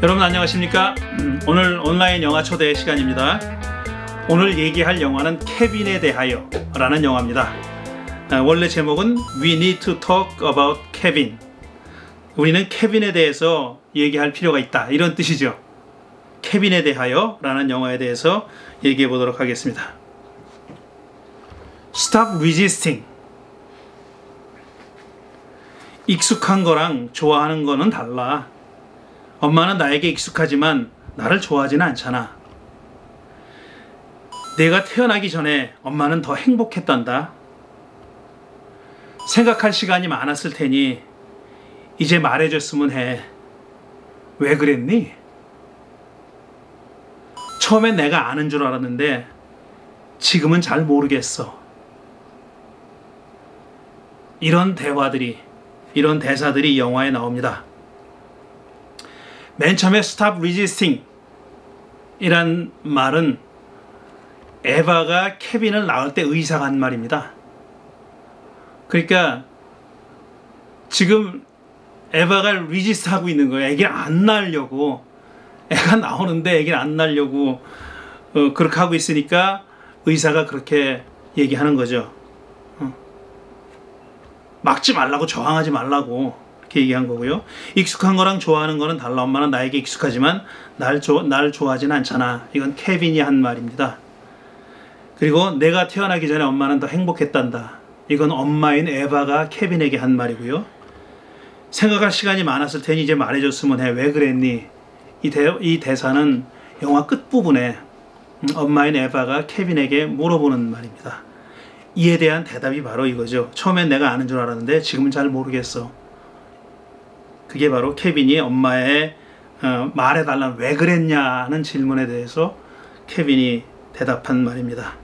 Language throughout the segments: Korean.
여러분 안녕하십니까? 오늘 온라인 영화 초대 시간입니다. 오늘 얘기할 영화는 케빈에 대하여 라는 영화입니다. 원래 제목은 We Need to Talk About Kevin. 우리는 케빈에 대해서 얘기할 필요가 있다, 이런 뜻이죠. 케빈에 대하여 라는 영화에 대해서 얘기해 보도록 하겠습니다. Stop resisting. 익숙한 거랑 좋아하는 거는 달라. 엄마는 나에게 익숙하지만 나를 좋아하지는 않잖아. 내가 태어나기 전에 엄마는 더 행복했단다. 생각할 시간이 많았을 테니 이제 말해줬으면 해. 왜 그랬니? 처음엔 내가 아는 줄 알았는데 지금은 잘 모르겠어. 이런 대화들이, 이런 대사들이 영화에 나옵니다. 맨 처음에 Stop resisting 이란 말은 에바가 케빈을 낳을 때 의사가 한 말입니다. 그러니까 지금 에바가 resist 하고 있는 거예요. 애기를 안 낳으려고. 애가 나오는데 애기를 안 낳으려고 그렇게 하고 있으니까 의사가 그렇게 얘기하는 거죠. 막지 말라고, 저항하지 말라고 이렇게 얘기한 거고요. 익숙한 거랑 좋아하는 거는 달라. 엄마는 나에게 익숙하지만 날 좋아하지는 않잖아. 이건 케빈이 한 말입니다. 그리고 내가 태어나기 전에 엄마는 더 행복했단다. 이건 엄마인 에바가 케빈에게 한 말이고요. 생각할 시간이 많았을 테니 이제 말해줬으면 해. 왜 그랬니? 이 대사는 영화 끝부분에 엄마인 에바가 케빈에게 물어보는 말입니다. 이에 대한 대답이 바로 이거죠. 처음엔 내가 아는 줄 알았는데 지금은 잘 모르겠어. 그게 바로 케빈이 엄마의 말해달라는 왜 그랬냐는 질문에 대해서 케빈이 대답한 말입니다.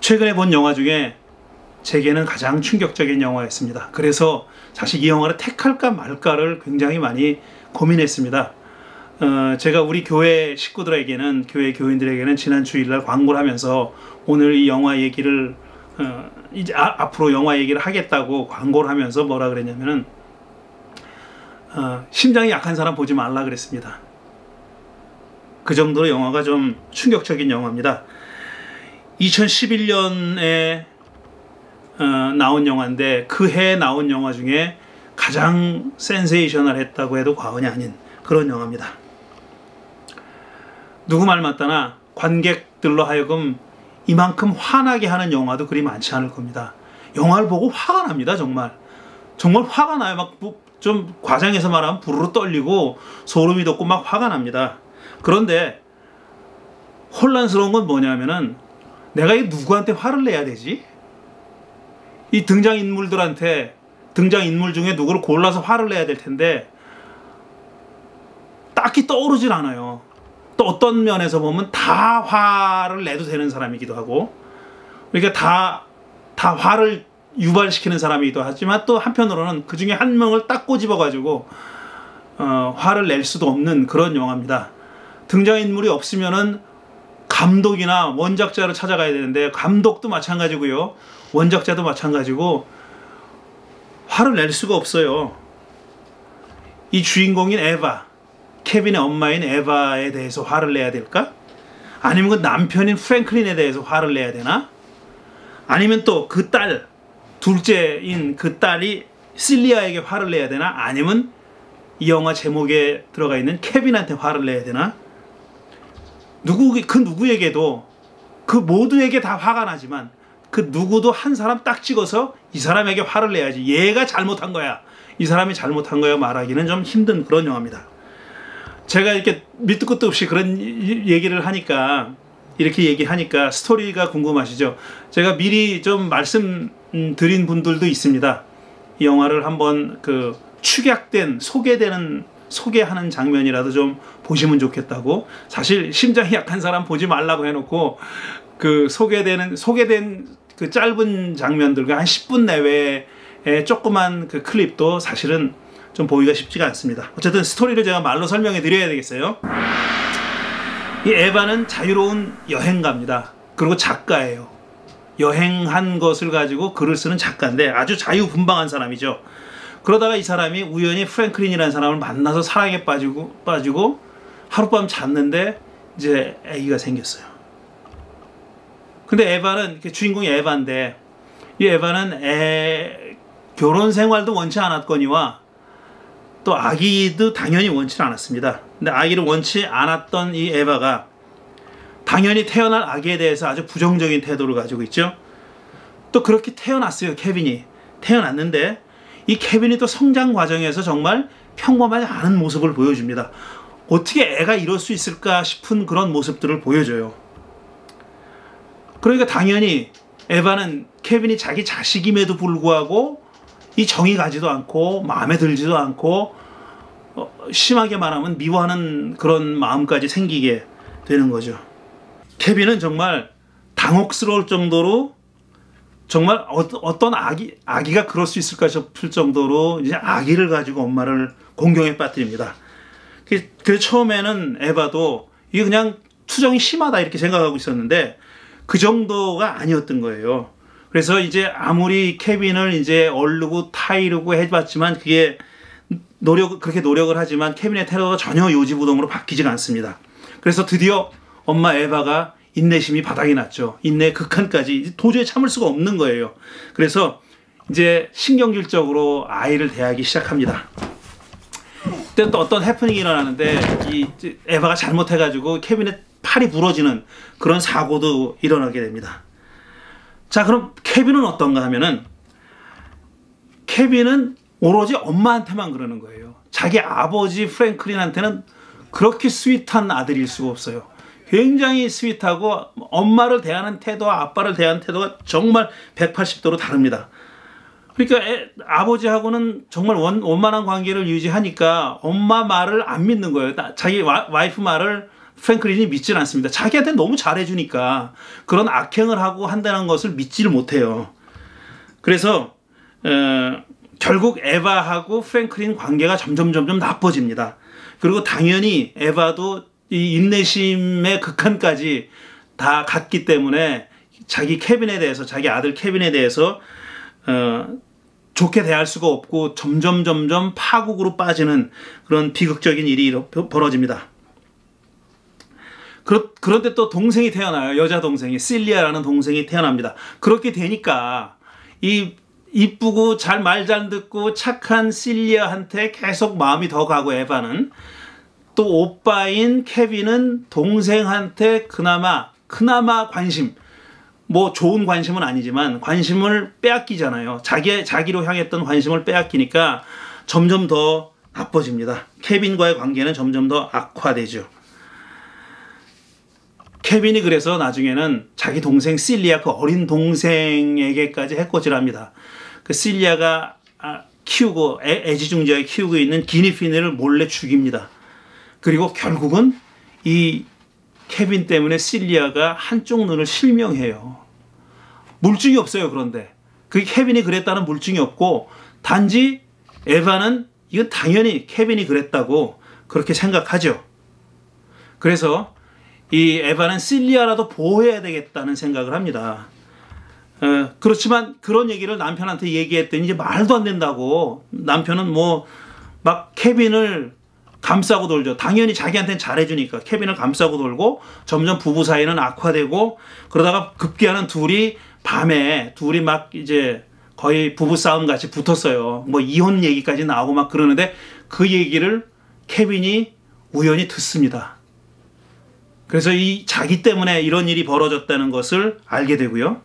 최근에 본 영화 중에 제게는 가장 충격적인 영화였습니다. 그래서 사실 이 영화를 택할까 말까를 굉장히 많이 고민했습니다. 제가 우리 교회 식구들에게는, 교회 교인들에게는 지난 주일날 광고를 하면서 오늘 이 영화 얘기를 이제 앞으로 영화 얘기를 하겠다고 광고를 하면서 뭐라 그랬냐면은 심장이 약한 사람 보지 말라 그랬습니다. 그 정도로 영화가 좀 충격적인 영화입니다. 2011년에 나온 영화인데 그 해에 나온 영화 중에 가장 센세이셔널 했다고 해도 과언이 아닌 그런 영화입니다. 누구 말 맞다나 관객들로 하여금 이만큼 화나게 하는 영화도 그리 많지 않을 겁니다. 영화를 보고 화가 납니다. 정말 화가 나요. 막 좀 과장해서 말하면 부르르 떨리고 소름이 돋고 막 화가 납니다. 그런데 혼란스러운 건 뭐냐면은 내가 이 누구한테 화를 내야 되지? 이 등장인물 중에 누구를 골라서 화를 내야 될 텐데 딱히 떠오르질 않아요. 또 어떤 면에서 보면 다 화를 내도 되는 사람이기도 하고, 그러니까 다 화를 유발시키는 사람이기도 하지만 또 한편으로는 그 중에 한 명을 딱 꼬집어 가지고 화를 낼 수도 없는 그런 영화입니다. 등장인물이 없으면은 감독이나 원작자를 찾아가야 되는데 감독도 마찬가지고요, 원작자도 마찬가지고 화를 낼 수가 없어요. 이 주인공인 에바, 케빈의 엄마인 에바에 대해서 화를 내야 될까? 아니면 그 남편인 프랭클린에 대해서 화를 내야 되나? 아니면 또 그 딸, 둘째인 그 딸이 실리아에게 화를 내야 되나? 아니면 이 영화 제목에 들어가 있는 케빈한테 화를 내야 되나? 그 누구에게도, 그 모두에게 다 화가 나지만 그 누구도 한 사람 딱 찍어서 이 사람에게 화를 내야지, 얘가 잘못한 거야, 이 사람이 잘못한 거야 말하기는 좀 힘든 그런 영화입니다. 제가 이렇게 밑도 끝도 없이 그런 얘기를 하니까, 이렇게 얘기하니까 스토리가 궁금하시죠? 제가 미리 좀 말씀드린 분들도 있습니다. 이 영화를 한번 축약된, 소개하는 장면이라도 좀 보시면 좋겠다고. 사실 심장이 약한 사람 보지 말라고 해놓고 소개된 그 짧은 장면들과 한 10분 내외의 조그만 그 클립도 사실은 좀 보기가 쉽지가 않습니다. 어쨌든 스토리를 제가 말로 설명해 드려야 되겠어요. 이 에바는 자유로운 여행가입니다. 그리고 작가예요. 여행한 것을 가지고 글을 쓰는 작가인데 아주 자유분방한 사람이죠. 그러다가 이 사람이 우연히 프랭클린이라는 사람을 만나서 사랑에 빠지고 하룻밤 잤는데 이제 아기가 생겼어요. 근데 에바는, 주인공이 에바인데, 이 에바는 결혼 생활도 원치 않았거니와 또 아기도 당연히 원치 않았습니다. 근데 아기를 원치 않았던 이 에바가 당연히 태어날 아기에 대해서 아주 부정적인 태도를 가지고 있죠. 또 그렇게 태어났어요. 케빈이 태어났는데 이 케빈이 또 성장 과정에서 정말 평범하지 않은 모습을 보여줍니다. 어떻게 애가 이럴 수 있을까 싶은 그런 모습들을 보여줘요. 그러니까 당연히 에바는 케빈이 자기 자식임에도 불구하고 이 정이 가지도 않고 마음에 들지도 않고 심하게 말하면 미워하는 그런 마음까지 생기게 되는 거죠. 케빈은 정말 당혹스러울 정도로 정말 어떤 아기가 그럴 수 있을까 싶을 정도로 이제 아기를 가지고 엄마를 공경에 빠뜨립니다. 그래서 처음에는 에바도 이게 그냥 투정이 심하다 이렇게 생각하고 있었는데 그 정도가 아니었던 거예요. 그래서 이제 아무리 케빈을 이제 얼르고 타이르고 해봤지만 그게 그렇게 노력을 하지만 케빈의 태도가 전혀 요지부동으로 바뀌지가 않습니다. 그래서 드디어 엄마 에바가 인내심이 바닥이 났죠. 인내 극한까지 도저히 참을 수가 없는 거예요. 그래서 이제 신경질적으로 아이를 대하기 시작합니다. 그때 또 어떤 해프닝이 일어나는데 이 에바가 잘못해가지고 케빈의 팔이 부러지는 그런 사고도 일어나게 됩니다. 자, 그럼 케빈은 어떤가 하면은 케빈은 오로지 엄마한테만 그러는 거예요. 자기 아버지 프랭클린한테는 그렇게 스윗한 아들일 수가 없어요. 굉장히 스윗하고 엄마를 대하는 태도와 아빠를 대하는 태도가 정말 180도로 다릅니다. 그러니까 아버지하고는 정말 원만한 관계를 유지하니까 엄마 말을 안 믿는 거예요. 자기 와이프 말을 프랭클린이 믿질 않습니다. 자기한테 너무 잘해주니까 그런 악행을 하고 한다는 것을 믿지를 못해요. 그래서 결국 에바하고 프랭클린 관계가 점점 나빠집니다. 그리고 당연히 에바도 이 인내심의 극한까지 다 갔기 때문에 자기 아들 케빈에 대해서 좋게 대할 수가 없고 점점 파국으로 빠지는 그런 비극적인 일이 벌어집니다. 그런데 또 동생이 태어나요. 여자 동생이 실리아라는 동생이 태어납니다. 그렇게 되니까 이 이쁘고 말 잘 듣고 착한 실리아한테 계속 마음이 더 가고 에바는 또 오빠인 케빈은 동생한테 그나마 관심, 뭐 좋은 관심은 아니지만 관심을 빼앗기잖아요. 자기로 향했던 관심을 빼앗기니까 점점 더 나빠집니다. 케빈과의 관계는 점점 더 악화되죠. 케빈이 그래서 나중에는 자기 동생 실리아, 그 어린 동생에게까지 해코지합니다. 그 실리아가 키우고 애지중지하게 키우고 있는 기니피니를 몰래 죽입니다. 그리고 결국은 이 케빈 때문에 실리아가 한쪽 눈을 실명해요. 물증이 없어요. 그런데 그 케빈이 그랬다는 물증이 없고 단지 에바는 이건 당연히 케빈이 그랬다고 그렇게 생각하죠. 그래서 이 에바는 실리아라도 보호해야 되겠다는 생각을 합니다. 그렇지만 그런 얘기를 남편한테 얘기했더니 이제 말도 안 된다고. 남편은 뭐 막 케빈을 감싸고 돌죠. 당연히 자기한테는 잘해주니까 케빈을 감싸고 돌고 점점 부부 사이는 악화되고 그러다가 급기야는 밤에 둘이 막 이제 거의 부부싸움 같이 붙었어요. 뭐 이혼 얘기까지 나오고 막 그러는데 그 얘기를 케빈이 우연히 듣습니다. 그래서 자기 때문에 이런 일이 벌어졌다는 것을 알게 되고요.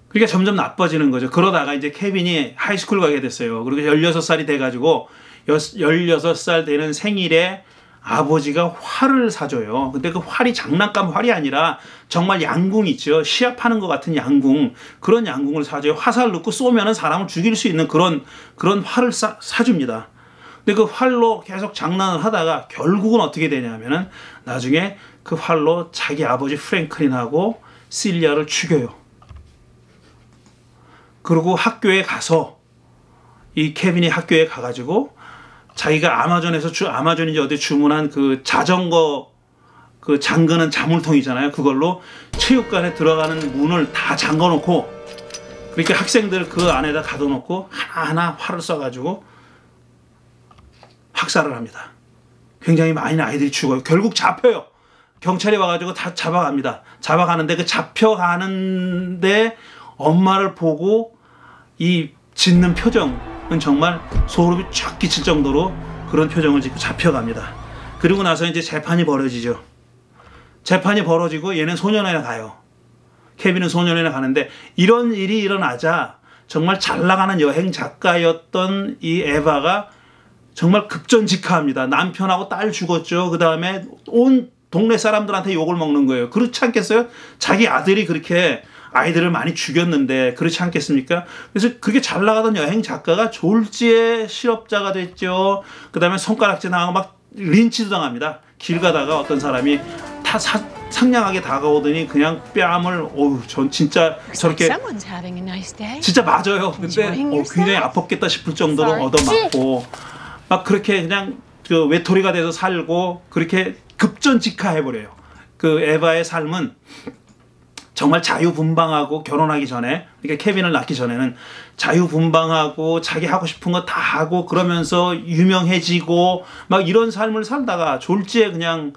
그러니까 점점 나빠지는 거죠. 그러다가 이제 케빈이 하이스쿨 가게 됐어요. 그리고 16살이 돼가지고 16살 되는 생일에 아버지가 활을 사줘요. 근데 그 활이 장난감 활이 아니라 정말 양궁 있죠. 시합하는 것 같은 양궁. 그런 양궁을 사줘요. 화살 넣고 쏘면은 사람을 죽일 수 있는 그런 활을 사줍니다. 근데 그 활로 계속 장난을 하다가 결국은 어떻게 되냐면은 나중에 그 활로 자기 아버지 프랭클린하고 실리아를 죽여요. 그리고 학교에 가서 이 케빈이 학교에 가가지고 자기가 아마존인지 어디 주문한 그 자전거 그 잠그는 자물통이잖아요. 그걸로 체육관에 들어가는 문을 다 잠궈 놓고 그렇게 학생들 그 안에다 가둬놓고 하나하나 활을 쏴가지고 학살을 합니다. 굉장히 많은 아이들이 죽어요. 결국 잡혀요. 경찰이 와가지고 다 잡아갑니다. 잡아가는데 그 잡혀가는데 엄마를 보고 이 짓는 표정은 정말 소름이 쫙 끼칠 정도로 그런 표정을 짓고 잡혀갑니다. 그리고 나서 이제 재판이 벌어지죠. 재판이 벌어지고 얘는 소년원에 가요. 케빈은 소년원에 가는데 이런 일이 일어나자 정말 잘 나가는 여행 작가였던 이 에바가 정말 급전직하합니다. 남편하고 딸 죽었죠. 그 다음에 온 동네 사람들한테 욕을 먹는 거예요. 그렇지 않겠어요? 자기 아들이 그렇게 아이들을 많이 죽였는데 그렇지 않겠습니까? 그래서 그렇게 잘 나가던 여행 작가가 졸지에 실업자가 됐죠. 그 다음에 손가락질 당하고 막 린치도 당합니다. 길 가다가 어떤 사람이 다 상냥하게 다가오더니 그냥 뺨을 어우 전 진짜 저렇게 진짜 맞아요. 근데 굉장히 아팠겠다 싶을 정도로 얻어맞고 막 그렇게 그냥 그 외톨이가 돼서 살고 그렇게 급전직하해버려요. 그 에바의 삶은 정말 자유분방하고 결혼하기 전에 그러니까 케빈을 낳기 전에는 자유분방하고 자기 하고 싶은 거 다 하고 그러면서 유명해지고 막 이런 삶을 살다가 졸지에 그냥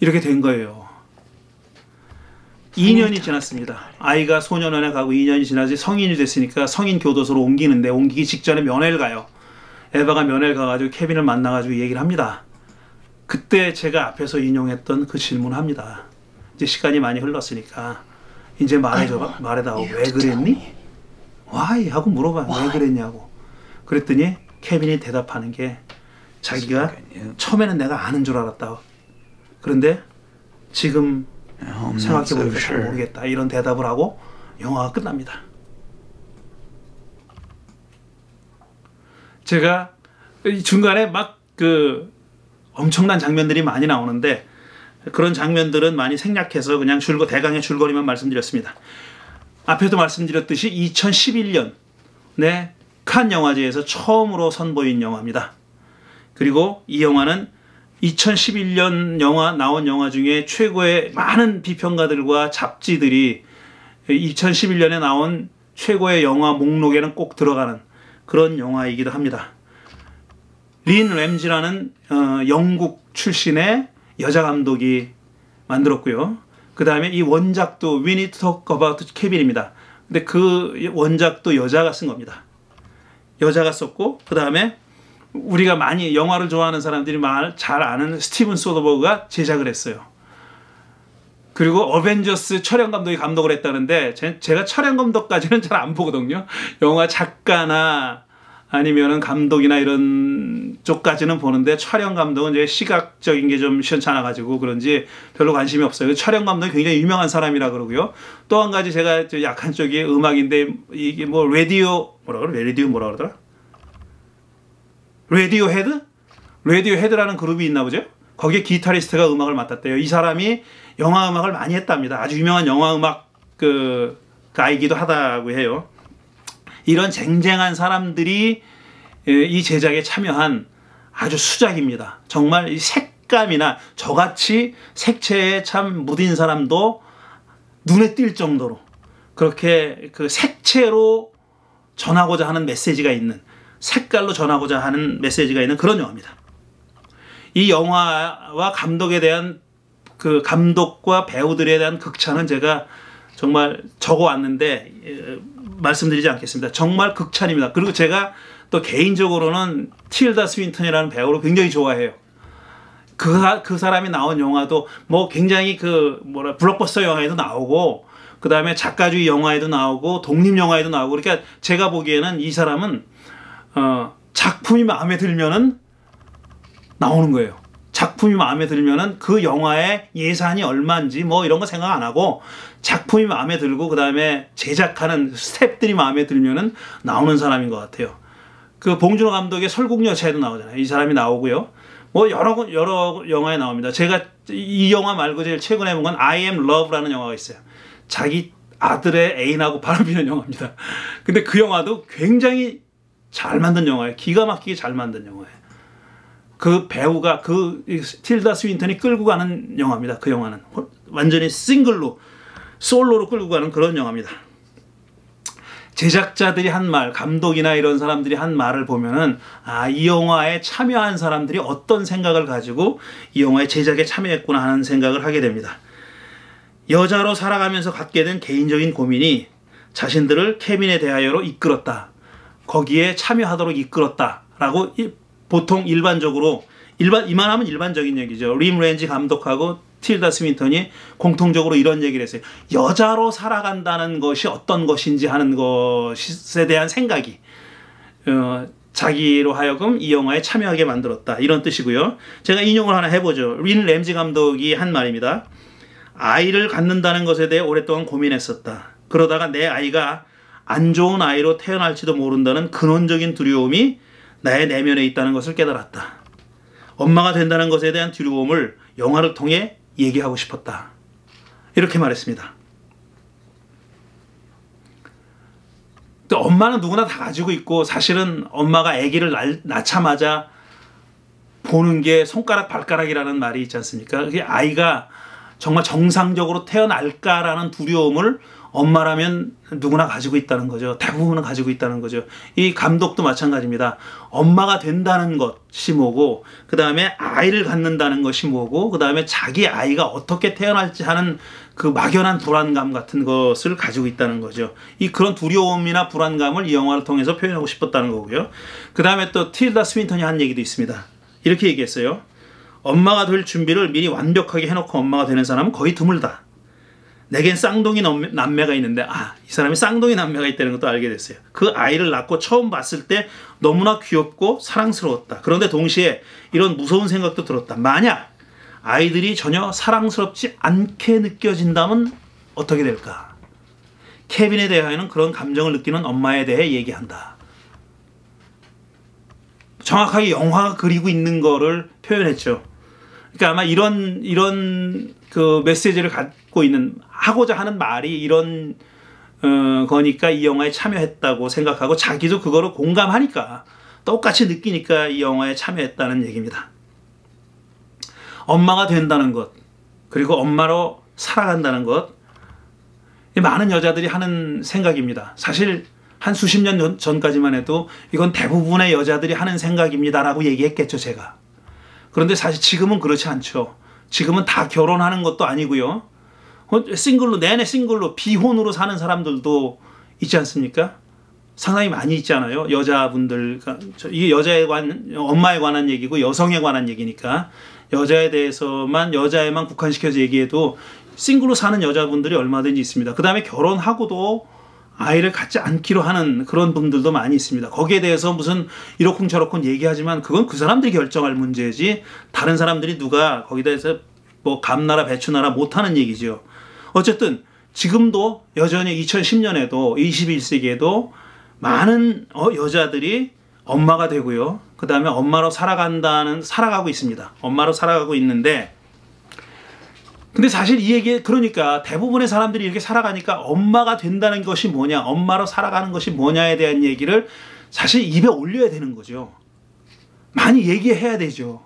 이렇게 된 거예요. 2년이 지났습니다. 아이가 소년원에 가고 2년이 지나지 성인이 됐으니까 성인 교도소로 옮기는데 옮기기 직전에 면회를 가요. 에바가 면회를 가가지고 케빈을 만나가지고 얘기를 합니다. 그때 제가 앞에서 인용했던 그 질문을 합니다. 이제 시간이 많이 흘렀으니까 이제 말해다오. 왜 그랬니? Why? 하고 물어봐요. 왜 그랬냐고. 그랬더니 케빈이 대답하는 게 자기가 처음에는 내가 아는 줄 알았다. 그런데 지금 생각해보니까 잘 모르겠다. 이런 대답을 하고 영화가 끝납니다. 제가 중간에 막 그 엄청난 장면들이 많이 나오는데 그런 장면들은 많이 생략해서 그냥 대강의 줄거리만 말씀드렸습니다. 앞에도 말씀드렸듯이 2011년에 칸 영화제에서 처음으로 선보인 영화입니다. 그리고 이 영화는 2011년 나온 영화 중에 최고의 많은 비평가들과 잡지들이 2011년에 나온 최고의 영화 목록에는 꼭 들어가는 그런 영화이기도 합니다. 린 램지라는 영국 출신의 여자 감독이 만들었고요. 그 다음에 이 원작도 We Need to Talk About Kevin입니다. 근데 그 원작도 여자가 쓴 겁니다. 여자가 썼고 그 다음에 우리가 많이 영화를 좋아하는 사람들이 잘 아는 스티븐 소더버그가 제작을 했어요. 그리고 어벤져스 촬영 감독이 감독을 했다는데 제가 촬영 감독까지는 잘 안 보거든요. 영화 작가나 아니면은 감독이나 이런 쪽까지는 보는데 촬영 감독은 이제 시각적인 게 좀 시원찮아가지고 그런지 별로 관심이 없어요. 촬영 감독이 굉장히 유명한 사람이라 그러고요. 또 한 가지 제가 약한 쪽이 음악인데 이게 뭐 라디오 뭐라 그러더라? 라디오헤드라는 그룹이 있나 보죠. 거기에 기타리스트가 음악을 맡았대요. 이 사람이 영화 음악을 많이 했답니다. 아주 유명한 영화 음악 가이기도 하다고 해요. 이런 쟁쟁한 사람들이 이 제작에 참여한 아주 수작입니다. 정말 이 색감이나 저같이 색채에 참 무딘 사람도 눈에 띌 정도로 그렇게 그 색채로 전하고자 하는 메시지가 있는 색깔로 전하고자 하는 메시지가 있는 그런 영화입니다. 이 영화와 감독에 대한 그 감독과 배우들에 대한 극찬은 제가 정말 적어왔는데 말씀드리지 않겠습니다. 정말 극찬입니다. 그리고 제가 또 개인적으로는 틸다 스윈턴이라는 배우를 굉장히 좋아해요. 그 사람이 나온 영화도 뭐 굉장히 블록버스터 영화에도 나오고 그 다음에 작가주의 영화에도 나오고 독립 영화에도 나오고 그러니까 제가 보기에는 이 사람은 작품이 마음에 들면은 나오는 거예요. 작품이 마음에 들면은 그 영화의 예산이 얼마인지 뭐 이런 거 생각 안 하고 작품이 마음에 들고 그 다음에 제작하는 스태프들이 마음에 들면은 나오는 사람인 것 같아요. 그 봉준호 감독의 설국열차에도 나오잖아요. 이 사람이 나오고요. 뭐 여러 영화에 나옵니다. 제가 이 영화 말고 제일 최근에 본 건 I Am Love라는 영화가 있어요. 자기 아들의 애인하고 바람피는 영화입니다. 근데 그 영화도 굉장히 잘 만든 영화예요. 기가 막히게 잘 만든 영화예요. 그 배우가 틸다 스윈턴이 끌고 가는 영화입니다. 그 영화는 완전히 솔로로 끌고 가는 그런 영화입니다. 제작자들이 한 말, 감독이나 이런 사람들이 한 말을 보면은 이 영화에 참여한 사람들이 어떤 생각을 가지고 이 영화의 제작에 참여했구나 하는 생각을 하게 됩니다. 여자로 살아가면서 갖게 된 개인적인 고민이 자신들을 케빈에 대하여로 이끌었다. 거기에 참여하도록 이끌었다라고 보통 일반적으로 이만하면 일반적인 얘기죠. 림 렌지 감독하고 틸다 스윈턴이 공통적으로 이런 얘기를 했어요. 여자로 살아간다는 것이 어떤 것인지 하는 것에 대한 생각이 자기로 하여금 이 영화에 참여하게 만들었다. 이런 뜻이고요. 제가 인용을 하나 해보죠. 린 램지 감독이 한 말입니다. 아이를 갖는다는 것에 대해 오랫동안 고민했었다. 그러다가 내 아이가 안 좋은 아이로 태어날지도 모른다는 근원적인 두려움이 나의 내면에 있다는 것을 깨달았다. 엄마가 된다는 것에 대한 두려움을 영화를 통해 얘기하고 싶었다. 이렇게 말했습니다. 또 엄마는 누구나 다 가지고 있고 사실은 엄마가 아기를 낳자마자 보는 게 손가락 발가락이라는 말이 있지 않습니까? 그게 아이가 정말 정상적으로 태어날까라는 두려움을 엄마라면 누구나 가지고 있다는 거죠. 대부분은 가지고 있다는 거죠. 이 감독도 마찬가지입니다. 엄마가 된다는 것이 뭐고, 그 다음에 아이를 갖는다는 것이 뭐고, 그 다음에 자기 아이가 어떻게 태어날지 하는 그 막연한 불안감 같은 것을 가지고 있다는 거죠. 그런 두려움이나 불안감을 이 영화를 통해서 표현하고 싶었다는 거고요. 그 다음에 또 틸다 스윈턴이 한 얘기도 있습니다. 이렇게 얘기했어요. 엄마가 될 준비를 미리 완벽하게 해놓고 엄마가 되는 사람은 거의 드물다. 내겐 쌍둥이 남매가 있는데 이 사람이 쌍둥이 남매가 있다는 것도 알게 됐어요. 그 아이를 낳고 처음 봤을 때 너무나 귀엽고 사랑스러웠다. 그런데 동시에 이런 무서운 생각도 들었다. 만약 아이들이 전혀 사랑스럽지 않게 느껴진다면 어떻게 될까? 케빈에 대하여는 그런 감정을 느끼는 엄마에 대해 얘기한다. 정확하게 영화가 그리고 있는 거를 표현했죠. 그러니까 아마 이런 그 메시지를 갖고 있는, 하고자 하는 말이 이런 거니까 이 영화에 참여했다고 생각하고 자기도 그거를 공감하니까 똑같이 느끼니까 이 영화에 참여했다는 얘기입니다. 엄마가 된다는 것, 그리고 엄마로 살아간다는 것, 많은 여자들이 하는 생각입니다. 사실 한 수십 년 전까지만 해도 이건 대부분의 여자들이 하는 생각입니다라고 얘기했겠죠, 제가. 그런데 사실 지금은 그렇지 않죠. 지금은 다 결혼하는 것도 아니고요. 내내 싱글로 비혼으로 사는 사람들도 있지 않습니까? 상당히 많이 있잖아요. 여자분들. 이게 엄마에 관한 얘기고 여성에 관한 얘기니까 여자에만 국한시켜서 얘기해도 싱글로 사는 여자분들이 얼마든지 있습니다. 그 다음에 결혼하고도 아이를 갖지 않기로 하는 그런 분들도 많이 있습니다. 거기에 대해서 무슨 이러쿵저러쿵 얘기하지만 그건 그 사람들이 결정할 문제지 다른 사람들이 누가 거기에 대해서 뭐 감나라 배추나라 못하는 얘기죠. 어쨌든 지금도 여전히 2010년에도 21세기에도 많은 여자들이 엄마가 되고요. 그 다음에 엄마로 살아가고 있습니다. 엄마로 살아가고 있는데, 근데 사실 이 얘기, 그러니까 대부분의 사람들이 이렇게 살아가니까 엄마가 된다는 것이 뭐냐, 엄마로 살아가는 것이 뭐냐에 대한 얘기를 사실 입에 올려야 되는 거죠. 많이 얘기해야 되죠.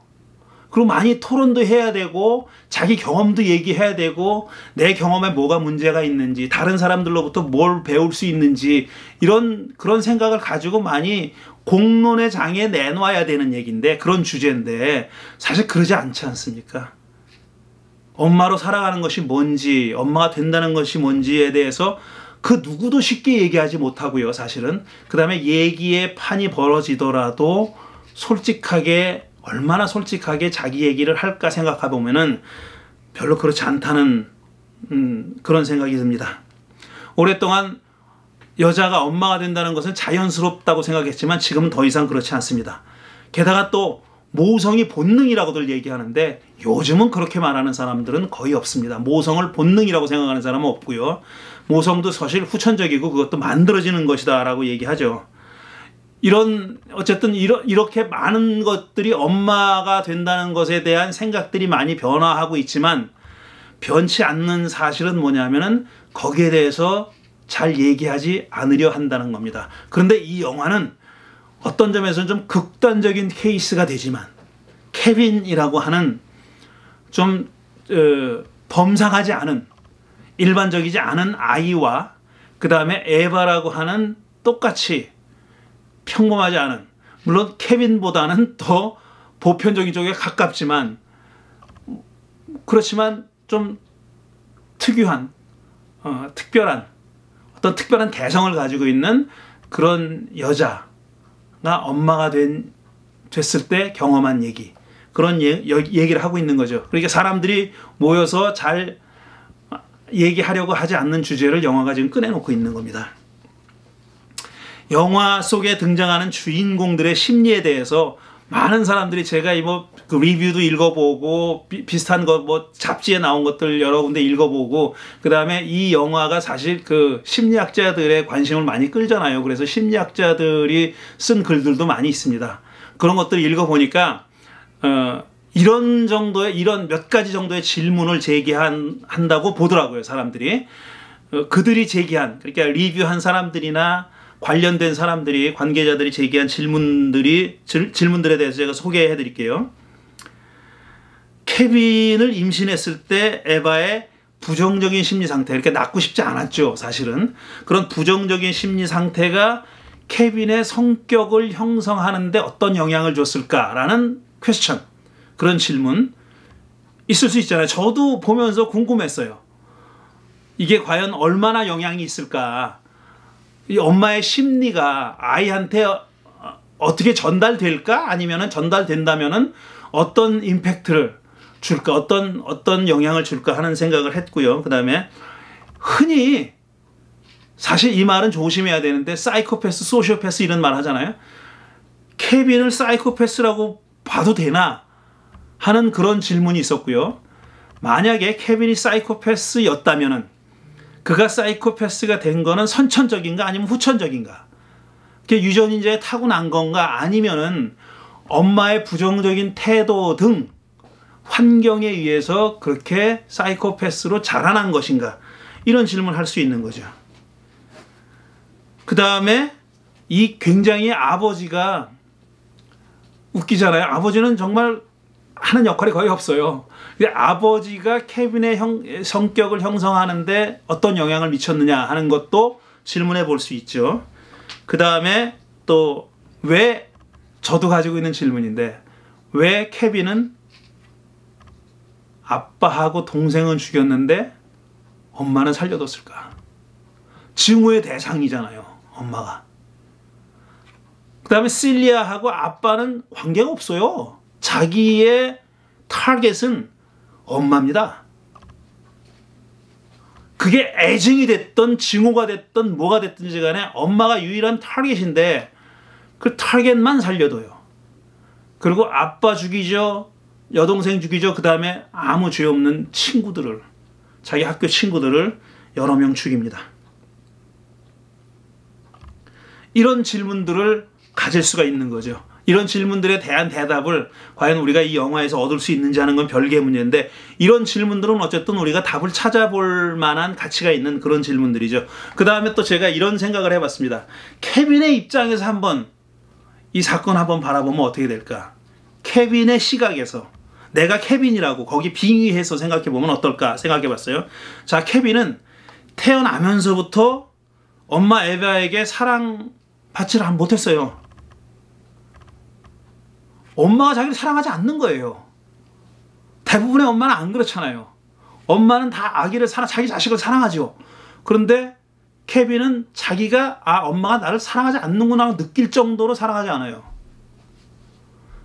그리고 많이 토론도 해야 되고 자기 경험도 얘기해야 되고 내 경험에 뭐가 문제가 있는지, 다른 사람들로부터 뭘 배울 수 있는지, 그런 생각을 가지고 많이 공론의 장에 내놔야 되는 얘기인데, 그런 주제인데 사실 그러지 않지 않습니까? 엄마로 살아가는 것이 뭔지, 엄마가 된다는 것이 뭔지에 대해서 그 누구도 쉽게 얘기하지 못하고요, 사실은. 그 다음에 얘기의 판이 벌어지더라도 얼마나 솔직하게 자기 얘기를 할까 생각해 보면은 별로 그렇지 않다는 그런 생각이 듭니다. 오랫동안 여자가 엄마가 된다는 것은 자연스럽다고 생각했지만 지금은 더 이상 그렇지 않습니다. 게다가 또 모성이 본능이라고들 얘기하는데 요즘은 그렇게 말하는 사람들은 거의 없습니다. 모성을 본능이라고 생각하는 사람은 없고요. 모성도 사실 후천적이고 그것도 만들어지는 것이다 라고 얘기하죠. 어쨌든 이렇게 많은 것들이 엄마가 된다는 것에 대한 생각들이 많이 변화하고 있지만 변치 않는 사실은 뭐냐면은 거기에 대해서 잘 얘기하지 않으려 한다는 겁니다. 그런데 이 영화는 어떤 점에서는 좀 극단적인 케이스가 되지만 케빈이라고 하는 좀 범상하지 않은, 일반적이지 않은 아이와 그 다음에 에바라고 하는 똑같이 평범하지 않은, 물론 케빈보다는 더 보편적인 쪽에 가깝지만, 그렇지만 좀 특유한, 특별한, 어떤 특별한 개성을 가지고 있는 그런 여자가 엄마가 됐을 때 경험한 얘기, 그런 얘기를 하고 있는 거죠. 그러니까 사람들이 모여서 잘 얘기하려고 하지 않는 주제를 영화가 지금 꺼내놓고 있는 겁니다. 영화 속에 등장하는 주인공들의 심리에 대해서 많은 사람들이, 제가 그 리뷰도 읽어보고 비슷한 거 잡지에 나온 것들 여러 군데 읽어보고, 그 다음에 이 영화가 사실 그 심리학자들의 관심을 많이 끌잖아요. 그래서 심리학자들이 쓴 글들도 많이 있습니다. 그런 것들 읽어보니까 이런 몇 가지 정도의 질문을 제기한다고 보더라고요, 사람들이. 그들이 제기한, 그러니까 리뷰한 사람들이나 관련된 사람들이, 관계자들이 제기한 질문들에 대해서 제가 소개해 드릴게요. 케빈을 임신했을 때 에바의 부정적인 심리 상태, 이렇게 낳고 싶지 않았죠, 사실은. 그런 부정적인 심리 상태가 케빈의 성격을 형성하는데 어떤 영향을 줬을까라는 퀘스천, 그런 질문 있을 수 있잖아요. 저도 보면서 궁금했어요. 이게 과연 얼마나 영향이 있을까? 이 엄마의 심리가 아이한테 어떻게 전달될까? 아니면은 전달된다면은 어떤 임팩트를 줄까? 어떤 영향을 줄까 하는 생각을 했고요. 그 다음에 흔히, 사실 이 말은 조심해야 되는데, 사이코패스, 소시오패스 이런 말 하잖아요. 케빈을 사이코패스라고 봐도 되나? 하는 그런 질문이 있었고요. 만약에 케빈이 사이코패스였다면은, 그가 사이코패스가 된 거는 선천적인가 아니면 후천적인가? 그게 유전인자에 타고난 건가 아니면은 엄마의 부정적인 태도 등 환경에 의해서 그렇게 사이코패스로 자라난 것인가? 이런 질문을 할 수 있는 거죠. 그 다음에 이 굉장히 아버지가 웃기잖아요. 아버지는 정말 하는 역할이 거의 없어요. 아버지가 케빈의 성격을 형성하는데 어떤 영향을 미쳤느냐 하는 것도 질문해 볼 수 있죠. 그 다음에 또, 왜, 저도 가지고 있는 질문인데, 왜 케빈은 아빠하고 동생은 죽였는데 엄마는 살려뒀을까? 증오의 대상이잖아요, 엄마가. 그 다음에 실리아하고 아빠는 관계가 없어요. 자기의 타겟은 엄마입니다. 그게 애증이 됐던 증오가 됐던 뭐가 됐든지 간에 엄마가 유일한 타겟인데 그 타겟만 살려둬요. 그리고 아빠 죽이죠, 여동생 죽이죠, 그 다음에 아무 죄 없는 친구들을, 자기 학교 친구들을 여러 명 죽입니다. 이런 질문들을 가질 수가 있는 거죠. 이런 질문들에 대한 대답을 과연 우리가 이 영화에서 얻을 수 있는지 하는 건 별개의 문제인데, 이런 질문들은 어쨌든 우리가 답을 찾아볼 만한 가치가 있는 그런 질문들이죠. 그 다음에 또 제가 이런 생각을 해봤습니다. 케빈의 입장에서 한번 이 사건 한번 바라보면 어떻게 될까? 케빈의 시각에서, 내가 케빈이라고 거기 빙의해서 생각해보면 어떨까 생각해봤어요. 자, 케빈은 태어나면서부터 엄마 에바에게 사랑받지를 못했어요. 엄마가 자기를 사랑하지 않는 거예요. 대부분의 엄마는 안 그렇잖아요. 엄마는 다 자기 자식을 사랑하죠. 그런데 케빈은 자기가 엄마가 나를 사랑하지 않는구나 느낄 정도로 사랑하지 않아요.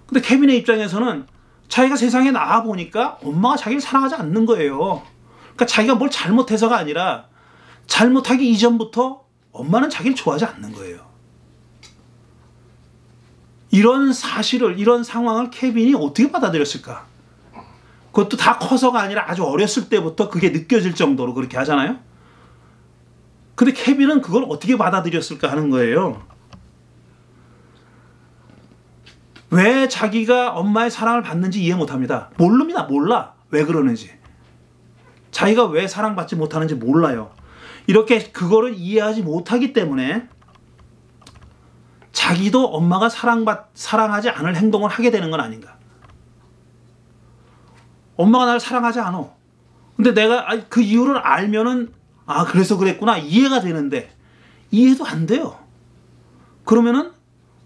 근데 케빈의 입장에서는 자기가 세상에 나와 보니까 엄마가 자기를 사랑하지 않는 거예요. 그러니까 자기가 뭘 잘못해서가 아니라 잘못하기 이전부터 엄마는 자기를 좋아하지 않는 거예요. 이런 사실을, 이런 상황을 케빈이 어떻게 받아들였을까? 그것도 다 커서가 아니라 아주 어렸을 때부터 그게 느껴질 정도로 그렇게 하잖아요. 근데 케빈은 그걸 어떻게 받아들였을까 하는 거예요. 왜 자기가 엄마의 사랑을 받는지 이해 못합니다. 모릅니다. 몰라. 왜 그러는지. 자기가 왜 사랑받지 못하는지 몰라요. 이렇게 그거를 이해하지 못하기 때문에 자기도 엄마가 사랑하지 않을 행동을 하게 되는 건 아닌가. 엄마가 나를 사랑하지 않아. 근데 내가 그 이유를 알면은 아, 그래서 그랬구나. 이해가 되는데 이해도 안 돼요. 그러면은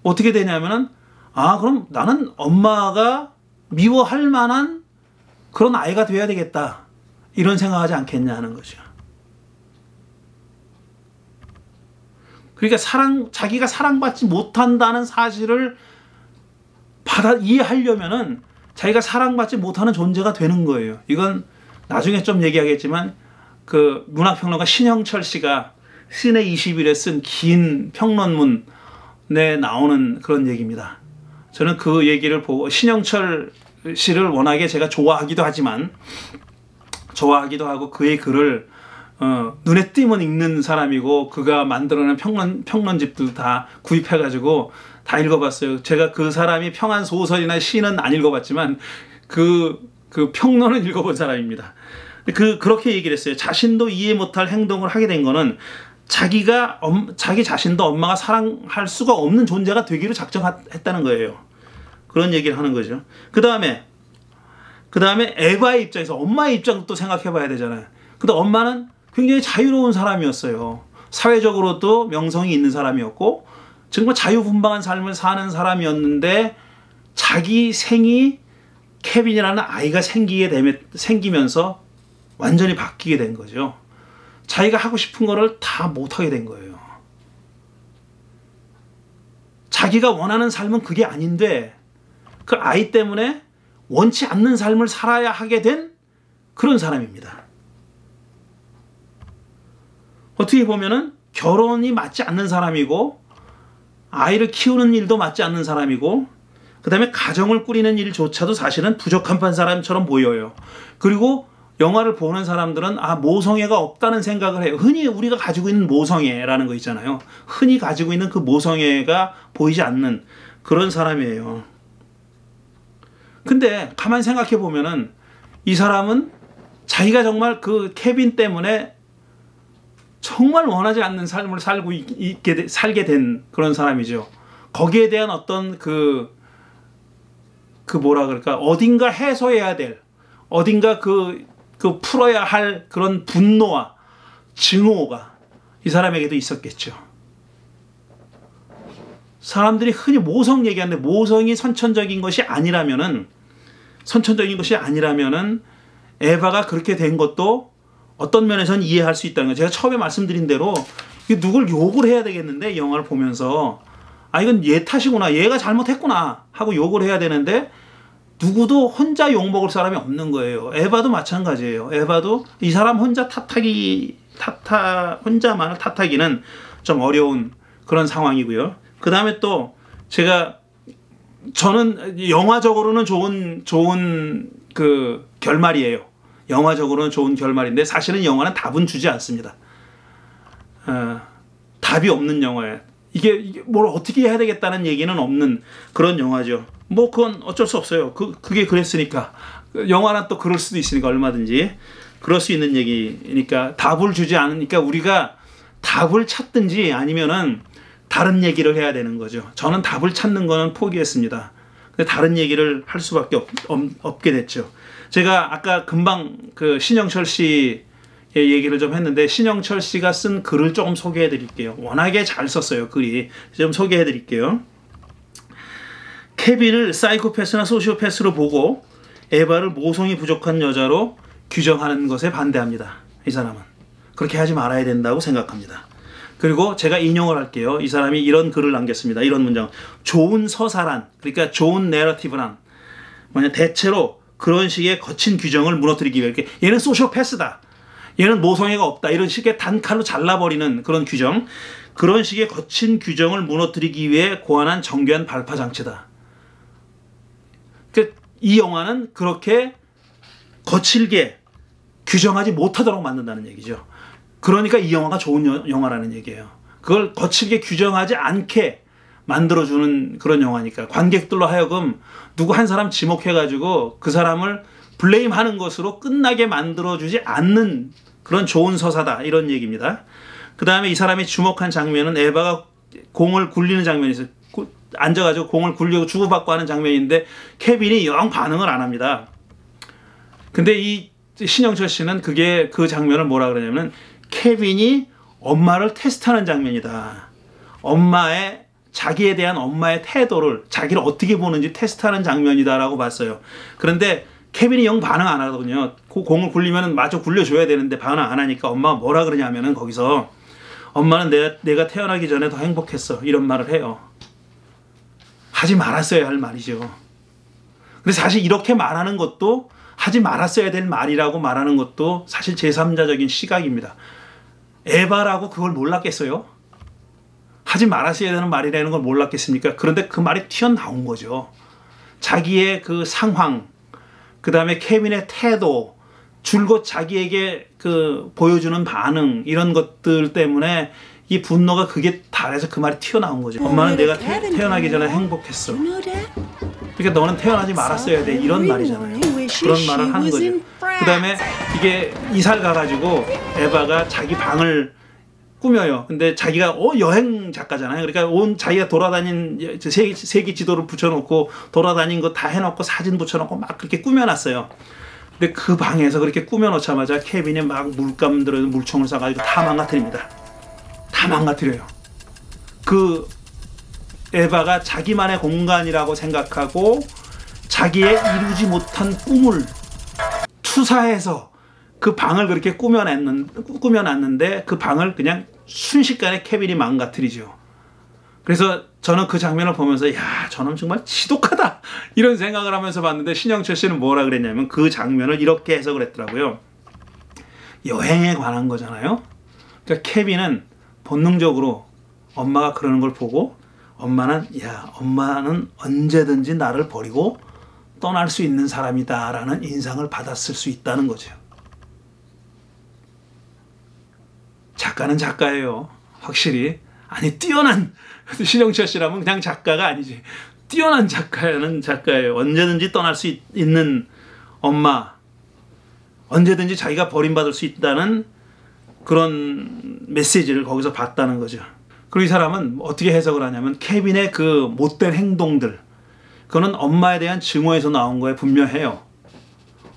어떻게 되냐면은 아, 그럼 나는 엄마가 미워할 만한 그런 아이가 돼야 되겠다. 이런 생각하지 않겠냐 하는 거죠. 그러니까 자기가 사랑받지 못한다는 사실을 이해하려면은 자기가 사랑받지 못하는 존재가 되는 거예요. 이건 나중에 좀 얘기하겠지만 그 문학평론가 신형철 씨가 신의 20일에 쓴 긴 평론문에 나오는 그런 얘기입니다. 저는 그 얘기를 보고 신형철 씨를 워낙에 제가 좋아하기도 하고 그의 글을 눈에 띄면 읽는 사람이고 그가 만들어낸 평론집도 다 구입해가지고 다 읽어봤어요. 제가 그 사람이 평한 소설이나 시는 안 읽어봤지만 그 평론은 읽어본 사람입니다. 그렇게 얘기를 했어요. 자신도 이해 못할 행동을 하게 된 거는 자기 자신도 엄마가 사랑할 수가 없는 존재가 되기로 작정했다는 거예요. 그런 얘기를 하는 거죠. 그 다음에 에바의 입장에서 엄마의 입장도 생각해 봐야 되잖아요. 근데 엄마는 굉장히 자유로운 사람이었어요. 사회적으로도 명성이 있는 사람이었고 정말 자유분방한 삶을 사는 사람이었는데 자기 생이 케빈이라는 아이가 생기면서 완전히 바뀌게 된 거죠. 자기가 하고 싶은 거를 다 못하게 된 거예요. 자기가 원하는 삶은 그게 아닌데 그 아이 때문에 원치 않는 삶을 살아야 하게 된 그런 사람입니다. 어떻게 보면은 결혼이 맞지 않는 사람이고 아이를 키우는 일도 맞지 않는 사람이고 그 다음에 가정을 꾸리는 일조차도 사실은 부적합한 사람처럼 보여요. 그리고 영화를 보는 사람들은 아, 모성애가 없다는 생각을 해요. 흔히 우리가 가지고 있는 모성애라는 거 있잖아요. 흔히 가지고 있는 그 모성애가 보이지 않는 그런 사람이에요. 근데 가만히 생각해 보면은 이 사람은 자기가 정말 그 케빈 때문에 정말 원하지 않는 삶을 살게 된 그런 사람이죠. 거기에 대한 어떤 그 뭐라 그럴까, 어딘가 해소해야 될, 어딘가 그 풀어야 할 그런 분노와 증오가 이 사람에게도 있었겠죠. 사람들이 흔히 모성 얘기하는데 모성이 선천적인 것이 아니라면은 에바가 그렇게 된 것도 어떤 면에서는 이해할 수 있다는 거예요. 제가 처음에 말씀드린 대로 누굴 욕을 해야 되겠는데 영화를 보면서 아, 이건 얘 탓이구나, 얘가 잘못했구나 하고 욕을 해야 되는데 누구도 혼자 욕먹을 사람이 없는 거예요. 에바도 마찬가지예요. 에바도 이 사람 혼자만을 탓하기는 좀 어려운 그런 상황이고요. 그 다음에 또 저는 영화적으로는 좋은 그 결말이에요. 영화적으로는 좋은 결말인데 사실은 영화는 답은 주지 않습니다. 답이 없는 영화예요. 이게 뭘 어떻게 해야 되겠다는 얘기는 없는 그런 영화죠. 뭐 그건 어쩔 수 없어요. 그게 그랬으니까. 영화는 또 그럴 수도 있으니까 얼마든지 그럴 수 있는 얘기니까 답을 주지 않으니까 우리가 답을 찾든지 아니면은 다른 얘기를 해야 되는 거죠. 저는 답을 찾는 거는 포기했습니다. 근데 다른 얘기를 할 수밖에 없게 됐죠. 제가 아까 금방 그 신영철 씨의 얘기를 좀 했는데 신영철 씨가 쓴 글을 조금 소개해 드릴게요. 워낙에 잘 썼어요. 글이. 좀 소개해 드릴게요. 케빈을 사이코패스나 소시오패스로 보고 에바를 모성이 부족한 여자로 규정하는 것에 반대합니다. 이 사람은. 그렇게 하지 말아야 된다고 생각합니다. 그리고 제가 인용을 할게요. 이 사람이 이런 글을 남겼습니다. 이런 문장. 좋은 서사란, 그러니까 좋은 내러티브란 대체로 그런 식의 거친 규정을 무너뜨리기 위해 이렇게 얘는 소시오패스다, 얘는 모성애가 없다, 이런 식의 단칼로 잘라버리는 그런 규정, 그런 식의 거친 규정을 무너뜨리기 위해 고안한 정교한 발파장치다. 이 영화는 그렇게 거칠게 규정하지 못하도록 만든다는 얘기죠. 그러니까 이 영화가 좋은 영화라는 얘기예요. 그걸 거칠게 규정하지 않게 만들어주는 그런 영화니까 관객들로 하여금 누구 한 사람 지목해가지고 그 사람을 블레임하는 것으로 끝나게 만들어주지 않는 그런 좋은 서사다, 이런 얘기입니다. 그 다음에 이 사람이 주목한 장면은 에바가 공을 굴리는 장면이 있어요. 앉아가지고 공을 굴리고 주고받고 하는 장면인데 케빈이 영 반응을 안 합니다. 근데 이 신영철 씨는 그 장면을 뭐라 그러냐면 케빈이 엄마를 테스트하는 장면이다. 자기에 대한 엄마의 태도를, 자기를 어떻게 보는지 테스트하는 장면이다라고 봤어요. 그런데 케빈이 영 반응 안 하거든요. 그 공을 굴리면 마저 굴려줘야 되는데 반응 안 하니까 엄마가 뭐라 그러냐면은 거기서 엄마는 내가 태어나기 전에 더 행복했어. 이런 말을 해요. 하지 말았어야 할 말이죠. 근데 사실 이렇게 말하는 것도 하지 말았어야 될 말이라고 말하는 것도 사실 제3자적인 시각입니다. 에바라고 그걸 몰랐겠어요? 하지 말았어야 되는 말이라는 걸 몰랐겠습니까? 그런데 그 말이 튀어나온 거죠. 자기의 그 상황, 그 다음에 케빈의 태도, 줄곧 자기에게 그 보여주는 반응, 이런 것들 때문에 이 분노가 그게 달해서 그 말이 튀어나온 거죠. 엄마는 내가 태어나기 전에 행복했어. 그러니까 너는 태어나지 말았어야 돼. 이런 말이잖아요. 그런 말을 하는 거죠. 그 다음에 이게 이사를 가가지고 에바가 자기 방을 꾸며요. 근데 자기가 여행 작가잖아요. 그러니까 자기가 돌아다닌 세계 지도를 붙여놓고 돌아다닌 거 다 해놓고 사진 붙여놓고 막 그렇게 꾸며놨어요. 근데 그 방에서 그렇게 꾸며놓자마자 케빈이 막 물감 들어 물총을 쏴가지고 다 망가뜨립니다. 다 망가뜨려요. 그 에바가 자기만의 공간이라고 생각하고 자기의 이루지 못한 꿈을 투사해서 그 방을 그렇게 꾸며놨는데 그 방을 그냥 순식간에 케빈이 망가뜨리죠. 그래서 저는 그 장면을 보면서 야, 저놈 정말 지독하다 이런 생각을 하면서 봤는데 신영철 씨는 뭐라 그랬냐면 그 장면을 이렇게 해석을 했더라고요. 여행에 관한 거잖아요. 그러니까 케빈은 본능적으로 엄마가 그러는 걸 보고 엄마는 언제든지 나를 버리고 떠날 수 있는 사람이다 라는 인상을 받았을 수 있다는 거죠. 작가는 작가예요. 확실히. 아니, 뛰어난 신영철 씨라면 그냥 작가가 아니지. 뛰어난 작가는 작가예요. 언제든지 떠날 수 있는 엄마, 언제든지 자기가 버림받을 수 있다는 그런 메시지를 거기서 봤다는 거죠. 그리고 이 사람은 어떻게 해석을 하냐면 케빈의 그 못된 행동들, 그거는 엄마에 대한 증오에서 나온 거에 분명해요.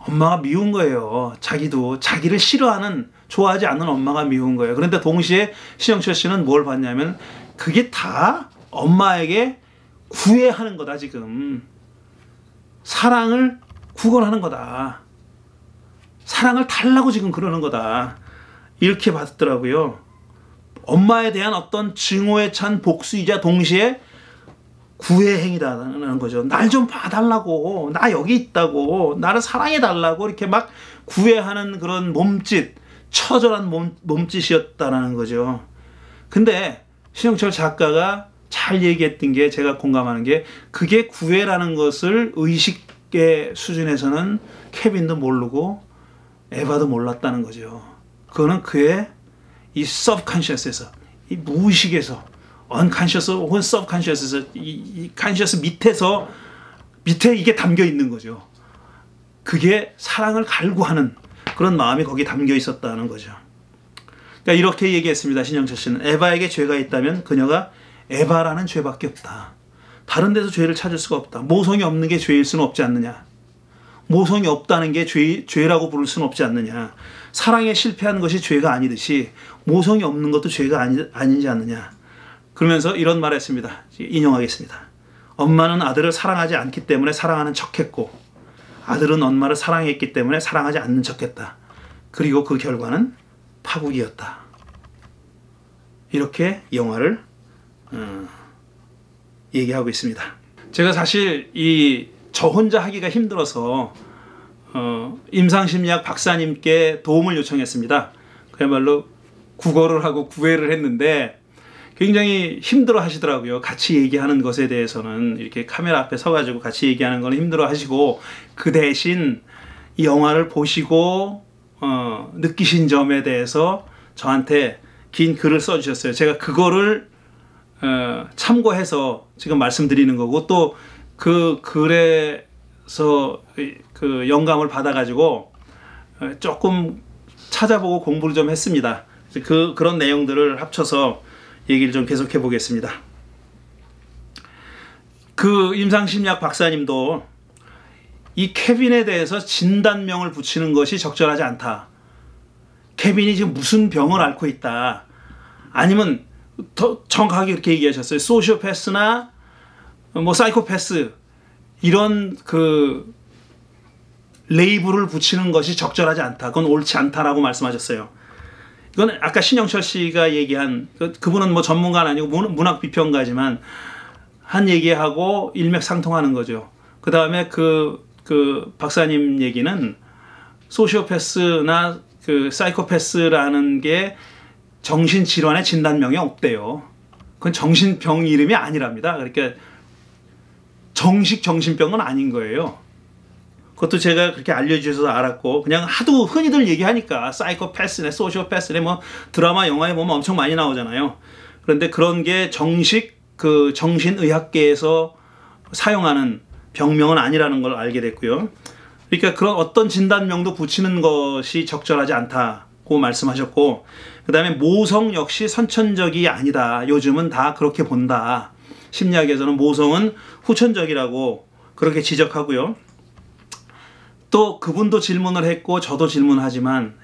엄마가 미운 거예요. 자기를 싫어하는, 좋아하지 않는 엄마가 미운 거예요. 그런데 동시에 신영철 씨는 뭘 봤냐면 그게 다 엄마에게 구애하는 거다. 지금 사랑을 구걸하는 거다. 사랑을 달라고 지금 그러는 거다. 이렇게 봤더라고요. 엄마에 대한 어떤 증오에 찬 복수이자 동시에 구애 행위다라는 거죠. 날 좀 봐달라고, 나 여기 있다고, 나를 사랑해달라고 이렇게 막 구애하는 그런 몸짓, 처절한 몸짓이었다라는 거죠. 근데 신영철 작가가 잘 얘기했던 게, 제가 공감하는 게, 그게 구애라는 것을 의식의 수준에서는 케빈도 모르고 에바도 몰랐다는 거죠. 그거는 그의 이 subconscious에서, 이 무의식에서, unconscious 혹은 subconscious에서, 이 conscious 밑에 이게 담겨 있는 거죠. 그게 사랑을 갈구하는 그런 마음이 거기 담겨 있었다는 거죠. 그러니까 이렇게 얘기했습니다. 신영철 씨는 에바에게 죄가 있다면 그녀가 에바라는 죄밖에 없다. 다른 데서 죄를 찾을 수가 없다. 모성이 없는 게 죄일 수는 없지 않느냐. 모성이 없다는 게 죄라고 부를 수는 없지 않느냐. 사랑에 실패한 것이 죄가 아니듯이 모성이 없는 것도 죄가 아니지 않느냐. 그러면서 이런 말을 했습니다. 인용하겠습니다. 엄마는 아들을 사랑하지 않기 때문에 사랑하는 척했고 아들은 엄마를 사랑했기 때문에 사랑하지 않는 척했다. 그리고 그 결과는 파국이었다. 이렇게 영화를 얘기하고 있습니다. 제가 사실 저 혼자 하기가 힘들어서 임상심리학 박사님께 도움을 요청했습니다. 그야말로 구걸을 하고 구애를 했는데 굉장히 힘들어 하시더라고요. 같이 얘기하는 것에 대해서는 이렇게 카메라 앞에 서가지고 같이 얘기하는 건 힘들어 하시고 그 대신 이 영화를 보시고 느끼신 점에 대해서 저한테 긴 글을 써주셨어요. 제가 그거를 참고해서 지금 말씀드리는 거고 또 그 글에서 그 영감을 받아가지고 조금 찾아보고 공부를 좀 했습니다. 그런 내용들을 합쳐서 얘기를 좀 계속해 보겠습니다. 그 임상심리학 박사님도 이 케빈에 대해서 진단명을 붙이는 것이 적절하지 않다. 케빈이 지금 무슨 병을 앓고 있다. 아니면 더 정확하게 이렇게 얘기하셨어요. 소시오패스나 뭐 사이코패스 이런 그 레이블을 붙이는 것이 적절하지 않다. 그건 옳지 않다라고 말씀하셨어요. 이건 아까 신영철 씨가 얘기한 그분은 뭐 전문가는 아니고 문학 비평가지만 한 얘기하고 일맥상통하는 거죠. 그 다음에 그 박사님 얘기는 소시오패스나 그 사이코패스라는 게 정신질환의 진단명이 없대요. 그건 정신병 이름이 아니랍니다. 그러니까 정식 정신병은 아닌 거예요. 그것도 제가 그렇게 알려주셔서 알았고, 그냥 하도 흔히들 얘기하니까 사이코패스네 소시오패스네 뭐 드라마 영화에 보면 엄청 많이 나오잖아요. 그런데 그런 게 정식 그 정신의학계에서 사용하는 병명은 아니라는 걸 알게 됐고요. 그러니까 그런 어떤 진단명도 붙이는 것이 적절하지 않다고 말씀하셨고, 그 다음에 모성 역시 선천적이 아니다. 요즘은 다 그렇게 본다. 심리학에서는 모성은 후천적이라고 그렇게 지적하고요. 또 그분도 질문을 했고 저도 질문했지만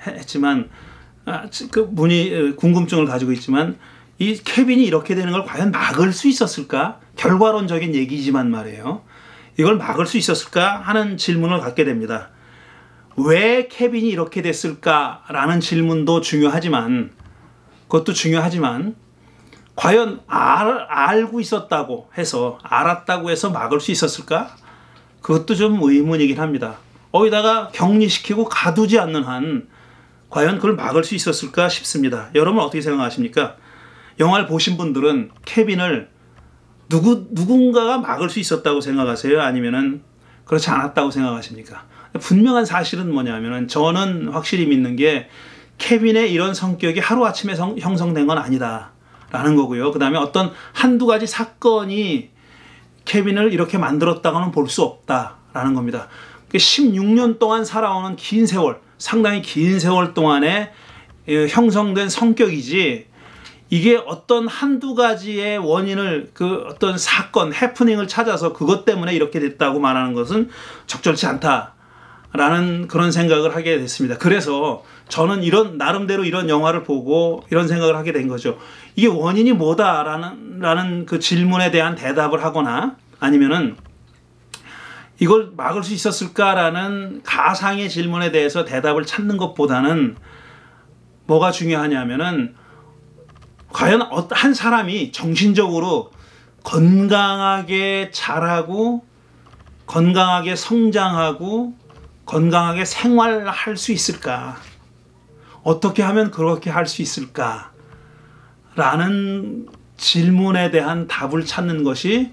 그 분이 궁금증을 가지고 있지만 이 케빈이 이렇게 되는 걸 과연 막을 수 있었을까? 결과론적인 얘기지만 말이에요. 이걸 막을 수 있었을까 하는 질문을 갖게 됩니다. 왜 케빈이 이렇게 됐을까라는 질문도 중요하지만, 그것도 중요하지만 과연 알고 있었다고 해서, 알았다고 해서 막을 수 있었을까? 그것도 좀 의문이긴 합니다. 어디다가 격리시키고 가두지 않는 한 과연 그걸 막을 수 있었을까 싶습니다. 여러분 어떻게 생각하십니까? 영화를 보신 분들은 케빈을 누군가가 막을 수 있었다고 생각하세요? 아니면은 그렇지 않았다고 생각하십니까? 분명한 사실은 뭐냐면은, 저는 확실히 믿는 게 케빈의 이런 성격이 하루아침에 형성된 건 아니다 라는 거고요. 그 다음에 어떤 한두 가지 사건이 케빈을 이렇게 만들었다고는 볼 수 없다라는 겁니다. 16년 동안 살아오는 긴 세월, 상당히 긴 세월 동안에 형성된 성격이지, 이게 어떤 한두 가지의 원인을, 그 어떤 사건, 해프닝을 찾아서 그것 때문에 이렇게 됐다고 말하는 것은 적절치 않다라는 그런 생각을 하게 됐습니다. 그래서 저는 나름대로 이런 영화를 보고 이런 생각을 하게 된 거죠. 이게 원인이 뭐다라는 그 질문에 대한 대답을 하거나, 아니면은 이걸 막을 수 있었을까라는 가상의 질문에 대해서 대답을 찾는 것보다는 뭐가 중요하냐면은, 과연 한 사람이 정신적으로 건강하게 자라고 건강하게 성장하고 건강하게 생활할 수 있을까? 어떻게 하면 그렇게 할 수 있을까? 라는 질문에 대한 답을 찾는 것이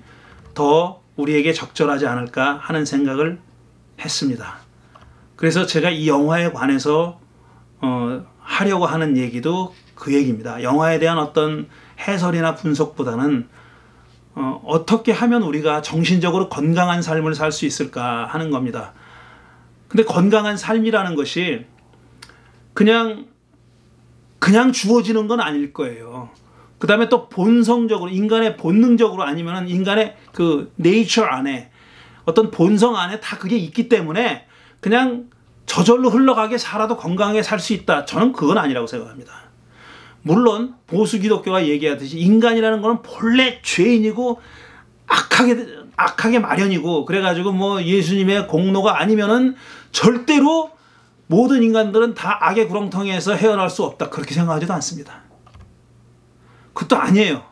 더 우리에게 적절하지 않을까 하는 생각을 했습니다. 그래서 제가 이 영화에 관해서 하려고 하는 얘기도 그 얘기입니다. 영화에 대한 어떤 해설이나 분석보다는 어떻게 하면 우리가 정신적으로 건강한 삶을 살 수 있을까 하는 겁니다. 근데 건강한 삶이라는 것이 그냥 주어지는 건 아닐 거예요. 그 다음에 또 본성적으로, 인간의 본능적으로, 아니면 인간의 그 네이처 안에, 어떤 본성 안에 다 그게 있기 때문에 그냥 저절로 흘러가게 살아도 건강하게 살 수 있다. 저는 그건 아니라고 생각합니다. 물론 보수 기독교가 얘기하듯이 인간이라는 거는 본래 죄인이고 악하게 마련이고, 그래가지고 뭐 예수님의 공로가 아니면은 절대로 모든 인간들은 다 악의 구렁텅이에서 헤어날 수 없다, 그렇게 생각하지도 않습니다. 그것도 아니에요.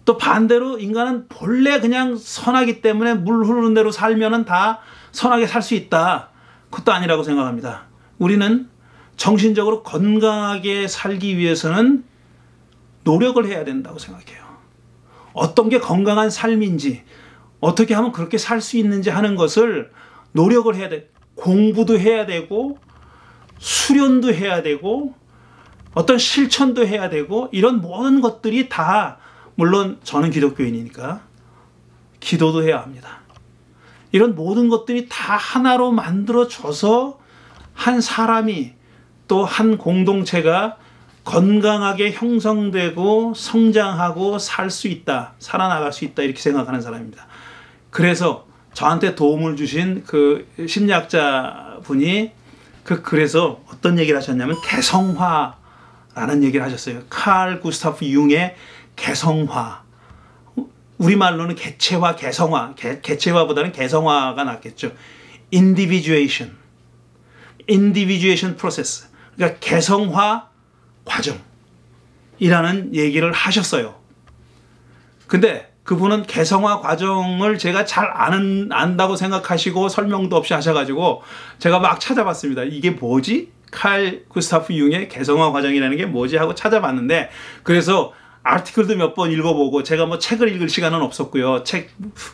또 반대로 인간은 본래 그냥 선하기 때문에 물 흐르는 대로 살면은 다 선하게 살 수 있다, 그것도 아니라고 생각합니다. 우리는 정신적으로 건강하게 살기 위해서는 노력을 해야 된다고 생각해요. 어떤 게 건강한 삶인지, 어떻게 하면 그렇게 살 수 있는지 하는 것을 노력을 해야 돼. 공부도 해야 되고, 수련도 해야 되고, 어떤 실천도 해야 되고, 이런 모든 것들이 다, 물론 저는 기독교인이니까 기도도 해야 합니다. 이런 모든 것들이 다 하나로 만들어져서 한 사람이, 또 한 공동체가 건강하게 형성되고 성장하고 살 수 있다, 살아나갈 수 있다, 이렇게 생각하는 사람입니다. 그래서 저한테 도움을 주신 그 심리학자 분이 그래서 어떤 얘기를 하셨냐면 개성화라는 얘기를 하셨어요. 칼 구스타프 융의 개성화. 우리말로는 개체화, 개성화. 개체화보다는 개성화가 낫겠죠. individuation 프로세스. 그러니까 개성화 과정이라는 얘기를 하셨어요. 근데 그분은 개성화 과정을 제가 잘 안다고 생각하시고 설명도 없이 하셔가지고 제가 막 찾아봤습니다. 이게 뭐지? 칼 구스타프 융의 개성화 과정이라는 게 뭐지? 하고 찾아봤는데, 그래서 아티클도 몇 번 읽어보고, 제가 뭐 책을 읽을 시간은 없었고요.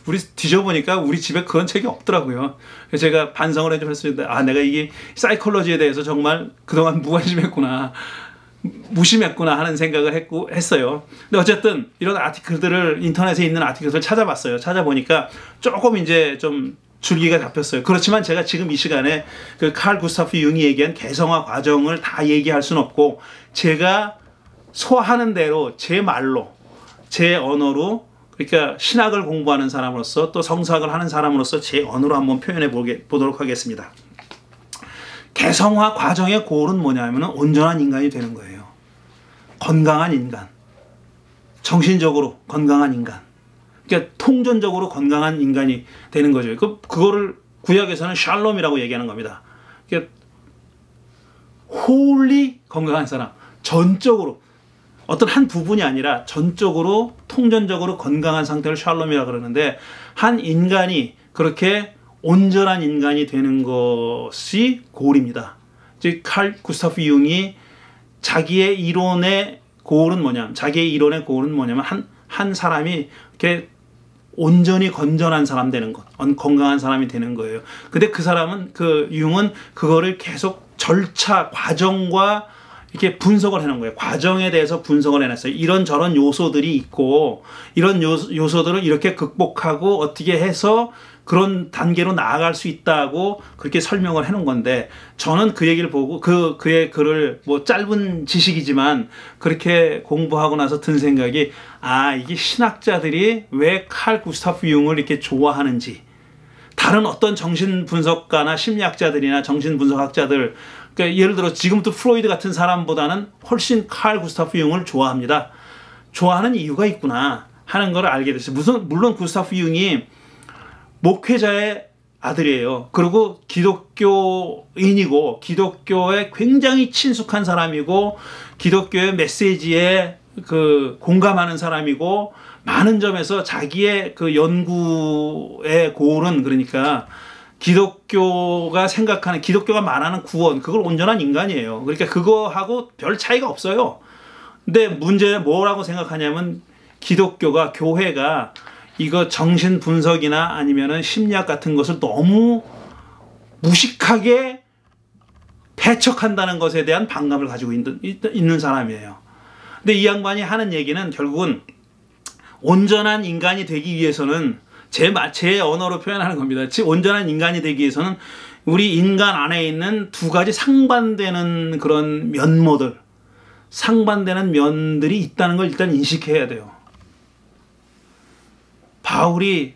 우리 뒤져보니까 우리 집에 그런 책이 없더라고요. 그래서 제가 반성을 좀 했습니다. 아, 내가 이게 사이콜로지에 대해서 정말 그동안 무관심했구나. 무심했구나 하는 생각을 했어요. 근데 어쨌든 이런 아티클들을, 인터넷에 있는 아티클들을 찾아봤어요. 찾아보니까 조금 이제 좀 줄기가 잡혔어요. 그렇지만 제가 지금 이 시간에 그 칼 구스타프 융이 얘기한 개성화 과정을 다 얘기할 수는 없고, 제가 소화하는 대로 제 말로, 제 언어로, 그러니까 신학을 공부하는 사람으로서 또 성사학을 하는 사람으로서 제 언어로 한번 표현해 보도록 하겠습니다. 개성화 과정의 골은 뭐냐면은 온전한 인간이 되는 거예요. 건강한 인간. 정신적으로 건강한 인간. 그러니까 통전적으로 건강한 인간이 되는 거죠. 그거를 구약에서는 샬롬이라고 얘기하는 겁니다. 그러니까 홀리 건강한 사람. 전적으로. 어떤 한 부분이 아니라 전적으로 통전적으로 건강한 상태를 샬롬이라고 그러는데, 한 인간이 그렇게 온전한 인간이 되는 것이 골입니다. 즉 칼 구스타프 융이 자기의 이론의 골은 뭐냐면, 한 사람이 이렇게 온전히 건전한 사람 되는 것, 건강한 사람이 되는 거예요. 근데 그 사람은, 그 융은 그거를 계속 절차, 과정과 이렇게 분석을 해놓은 거예요. 과정에 대해서 분석을 해놨어요. 이런저런 요소들이 있고, 이런 요소들을 이렇게 극복하고 어떻게 해서 그런 단계로 나아갈 수 있다고 그렇게 설명을 해놓은 건데, 저는 그 얘기를 보고 그의 글을, 뭐 짧은 지식이지만 그렇게 공부하고 나서 든 생각이, 아, 이게 신학자들이 왜 칼 구스타프 융을 이렇게 좋아하는지, 다른 어떤 정신분석가나 심리학자들이나 정신분석학자들, 그러니까 예를 들어 지금부터 프로이드 같은 사람보다는 훨씬 칼 구스타프 융을 좋아합니다. 좋아하는 이유가 있구나 하는 걸 알게 됐어요. 물론 구스타프 융이 목회자의 아들이에요. 그리고 기독교인이고, 기독교에 굉장히 친숙한 사람이고, 기독교의 메시지에 공감하는 사람이고, 많은 점에서 자기의 그 연구의 고울은, 그러니까 기독교가 말하는 구원, 그걸 온전한 인간이에요. 그러니까 그거하고 별 차이가 없어요. 근데 문제는 뭐라고 생각하냐면, 교회가 이거 정신 분석이나 아니면은 심리학 같은 것을 너무 무식하게 배척한다는 것에 대한 반감을 가지고 있는 사람이에요. 근데 이 양반이 하는 얘기는 결국은 온전한 인간이 되기 위해서는, 제 언어로 표현하는 겁니다. 온전한 인간이 되기 위해서는 우리 인간 안에 있는 두 가지 상반되는 그런 상반되는 면들이 있다는 걸 일단 인식해야 돼요. 바울이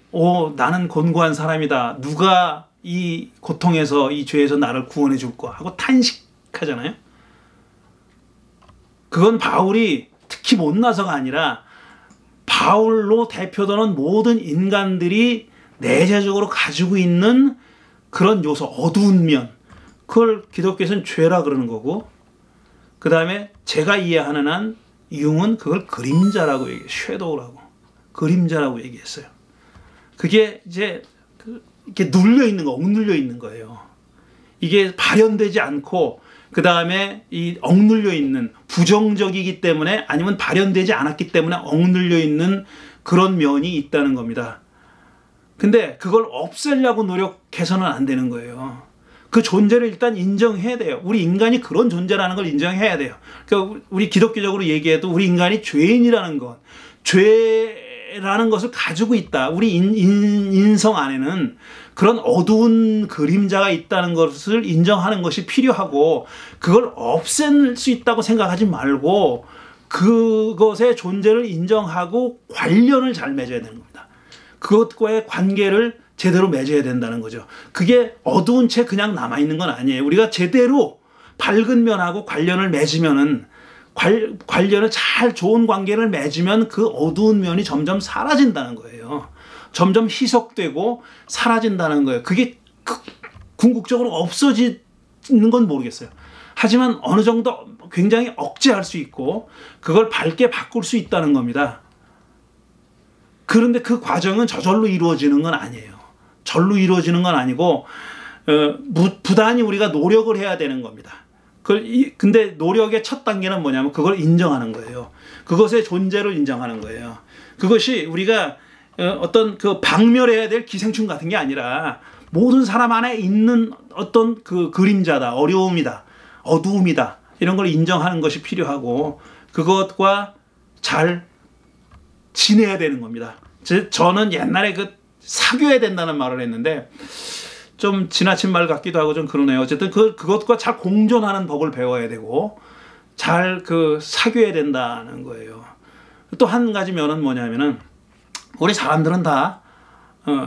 나는 곤고한 사람이다. 누가 이 고통에서, 이 죄에서 나를 구원해 줄 거야 하고 탄식하잖아요. 그건 바울이 특히 못나서가 아니라 바울로 대표되는 모든 인간들이 내재적으로 가지고 있는 그런 요소, 어두운 면, 그걸 기독교에서는 죄라 그러는 거고, 그 다음에 제가 이해하는 한 융은 그걸 그림자라고 얘기해요. 섀도우라고. 그림자라고 얘기했어요. 그게 이제 이렇게 억눌려 있는 거예요. 이게 발현되지 않고, 그 다음에 이 억눌려 있는, 부정적이기 때문에, 아니면 발현되지 않았기 때문에 억눌려 있는 그런 면이 있다는 겁니다. 근데 그걸 없애려고 노력해서는 안 되는 거예요. 그 존재를 일단 인정해야 돼요. 우리 인간이 그런 존재라는 걸 인정해야 돼요. 그러니까 우리 기독교적으로 얘기해도 우리 인간이 죄인이라는 것, 죄라는 것을 가지고 있다. 우리 인성 안에는 그런 어두운 그림자가 있다는 것을 인정하는 것이 필요하고, 그걸 없앨 수 있다고 생각하지 말고 그것의 존재를 인정하고 관련을 잘 맺어야 되는 겁니다. 그것과의 관계를 제대로 맺어야 된다는 거죠. 그게 어두운 채 그냥 남아있는 건 아니에요. 우리가 제대로 밝은 면하고 관련을 맺으면은 관련을 잘 좋은 관계를 맺으면 그 어두운 면이 점점 사라진다는 거예요. 점점 희석되고 사라진다는 거예요. 그게 궁극적으로 없어지는 건 모르겠어요. 하지만 어느 정도 굉장히 억제할 수 있고 그걸 밝게 바꿀 수 있다는 겁니다. 그런데 그 과정은 저절로 이루어지는 건 아니에요. 절로 이루어지는 건 아니고 부단히 우리가 노력을 해야 되는 겁니다. 근데 노력의 첫 단계는 뭐냐면 그걸 인정하는 거예요. 그것의 존재를 인정하는 거예요. 그것이 우리가 어떤 그 박멸해야 될 기생충 같은 게 아니라 모든 사람 안에 있는 어떤 그 그림자다, 어려움이다, 어두움이다, 이런 걸 인정하는 것이 필요하고 그것과 잘 지내야 되는 겁니다. 저는 옛날에 그 사귀어야 된다는 말을 했는데 좀 지나친 말 같기도 하고 좀 그러네요. 어쨌든 그것과 잘 공존하는 법을 배워야 되고 잘 사귀어야 된다는 거예요. 또 한 가지 면은 뭐냐면은 우리 사람들은 다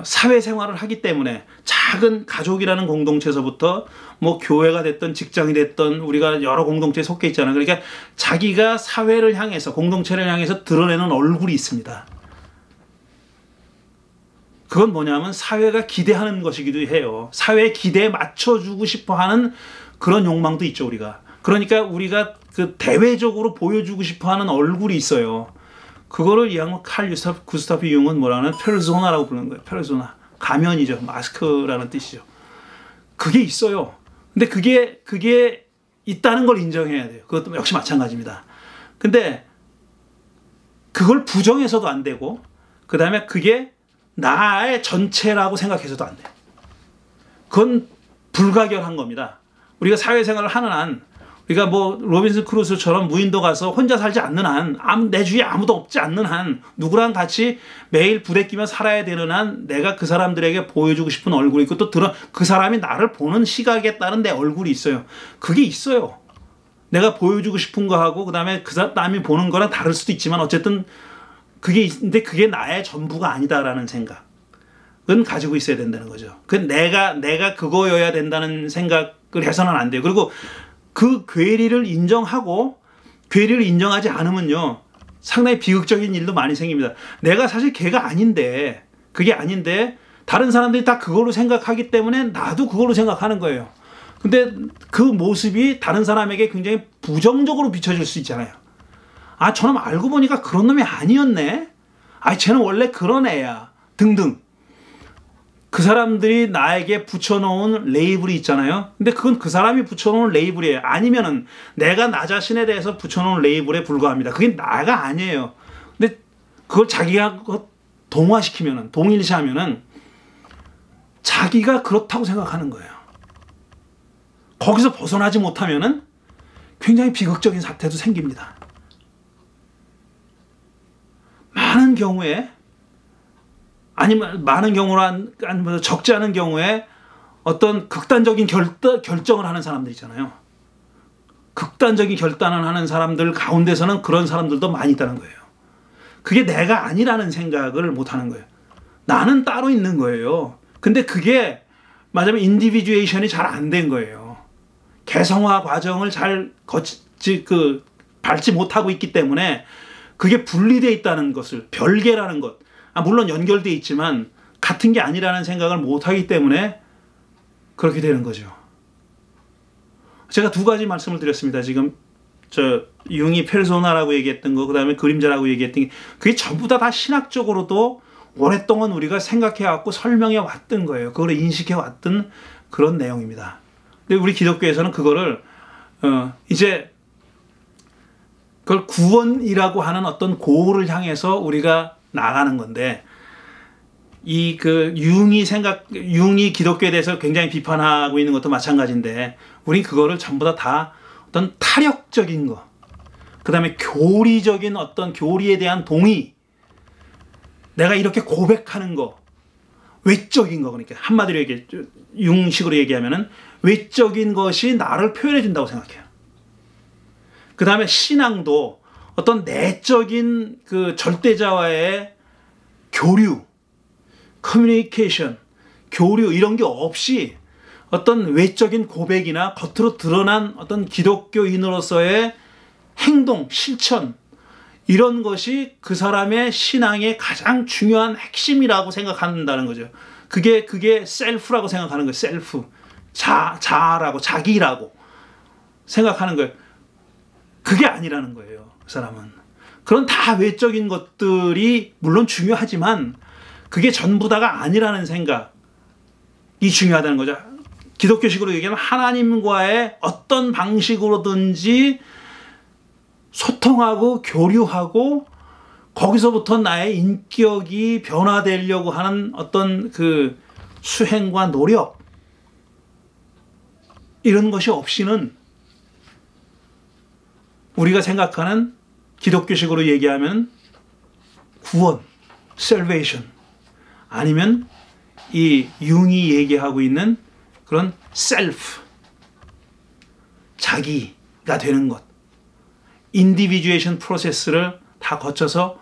사회생활을 하기 때문에 작은 가족이라는 공동체에서부터 뭐 교회가 됐든 직장이 됐든 우리가 여러 공동체에 속해 있잖아요. 그러니까 자기가 사회를 향해서 공동체를 향해서 드러내는 얼굴이 있습니다. 그건 뭐냐면 사회가 기대하는 것이기도 해요. 사회의 기대에 맞춰주고 싶어하는 그런 욕망도 있죠, 우리가. 그러니까 우리가 그 대외적으로 보여주고 싶어하는 얼굴이 있어요. 그거를 이 양반 칼 구스타프 융은 뭐라는 페르소나라고 부르는 거예요. 페르소나. 가면이죠. 마스크라는 뜻이죠. 그게 있어요. 근데 그게 있다는 걸 인정해야 돼요. 그것도 역시 마찬가지입니다. 근데 그걸 부정해서도 안 되고 그 다음에 그게 나의 전체라고 생각해서도 안 돼요. 그건 불가결한 겁니다. 우리가 사회생활을 하는 한 우리가 뭐 로빈슨 크루소처럼 무인도 가서 혼자 살지 않는 한 내 주위에 아무도 없지 않는 한 누구랑 같이 매일 부대끼며 살아야 되는 한 내가 그 사람들에게 보여주고 싶은 얼굴이 있고 또 그 사람이 나를 보는 시각에 따른 내 얼굴이 있어요. 그게 있어요. 내가 보여주고 싶은 거하고 그 다음에 그 사람이 보는 거랑 다를 수도 있지만 어쨌든 그게 있는데 그게 나의 전부가 아니다라는 생각은 가지고 있어야 된다는 거죠. 내가 그거여야 된다는 생각을 해서는 안 돼요. 그리고 그 괴리를 인정하고 괴리를 인정하지 않으면요 상당히 비극적인 일도 많이 생깁니다. 내가 사실 걔가 아닌데 그게 아닌데 다른 사람들이 다 그걸로 생각하기 때문에 나도 그걸로 생각하는 거예요. 근데 그 모습이 다른 사람에게 굉장히 부정적으로 비춰질 수 있잖아요. 아, 저놈 알고 보니까 그런 놈이 아니었네. 아, 쟤는 원래 그런 애야. 등등. 그 사람들이 나에게 붙여놓은 레이블이 있잖아요. 근데 그건 그 사람이 붙여놓은 레이블이에요. 아니면은 내가 나 자신에 대해서 붙여놓은 레이블에 불과합니다. 그게 나가 아니에요. 근데 그걸 자기가 동화시키면은, 동일시하면은 자기가 그렇다고 생각하는 거예요. 거기서 벗어나지 못하면은 굉장히 비극적인 사태도 생깁니다. 많은 경우에 아니면 많은 경우란 아니면 적지 않은 경우에 어떤 극단적인 결정을 하는 사람들 있잖아요. 극단적인 결단을 하는 사람들 가운데서는 그런 사람들도 많이 있다는 거예요. 그게 내가 아니라는 생각을 못 하는 거예요. 나는 따로 있는 거예요. 근데 그게 맞으면 인디비주에이션이 잘 안 된 거예요. 개성화 과정을 잘 밟지 못하고 있기 때문에 그게 분리되어 있다는 것을 별개라는 것, 물론 연결되어 있지만 같은 게 아니라는 생각을 못하기 때문에 그렇게 되는 거죠. 제가 두 가지 말씀을 드렸습니다. 지금 융이 페르소나라고 얘기했던 거, 그 다음에 그림자라고 얘기했던 게 그게 전부 다 신학적으로도 오랫동안 우리가 생각해왔고 설명해 왔던 거예요. 그걸 인식해 왔던 그런 내용입니다. 근데 우리 기독교에서는 그거를 이제 그걸 구원이라고 하는 어떤 고를 향해서 우리가 나가는 건데 융이 기독교에 대해서 굉장히 비판하고 있는 것도 마찬가지인데 우린 그거를 전부 다 어떤 타력적인 거, 그 다음에 교리적인 어떤 교리에 대한 동의, 내가 이렇게 고백하는 거, 외적인 거, 그러니까 한마디로 융식으로 얘기하면은 외적인 것이 나를 표현해 준다고 생각해요. 그 다음에 신앙도 어떤 내적인 그 절대자와의 교류, 커뮤니케이션, 교류 이런 게 없이 어떤 외적인 고백이나 겉으로 드러난 어떤 기독교인으로서의 행동, 실천 이런 것이 그 사람의 신앙의 가장 중요한 핵심이라고 생각한다는 거죠. 그게 셀프라고 생각하는 거예요. 셀프. 자아라고, 자기라고 생각하는 거예요. 그게 아니라는 거예요. 그 사람은. 그런 다 외적인 것들이 물론 중요하지만 그게 전부 다가 아니라는 생각이 중요하다는 거죠. 기독교식으로 얘기하면 하나님과의 어떤 방식으로든지 소통하고 교류하고 거기서부터 나의 인격이 변화되려고 하는 어떤 그 수행과 노력 이런 것이 없이는 우리가 생각하는 기독교식으로 얘기하면 구원, salvation 아니면 이 융이 얘기하고 있는 그런 self, 자기가 되는 것, individuation 프로세스를 다 거쳐서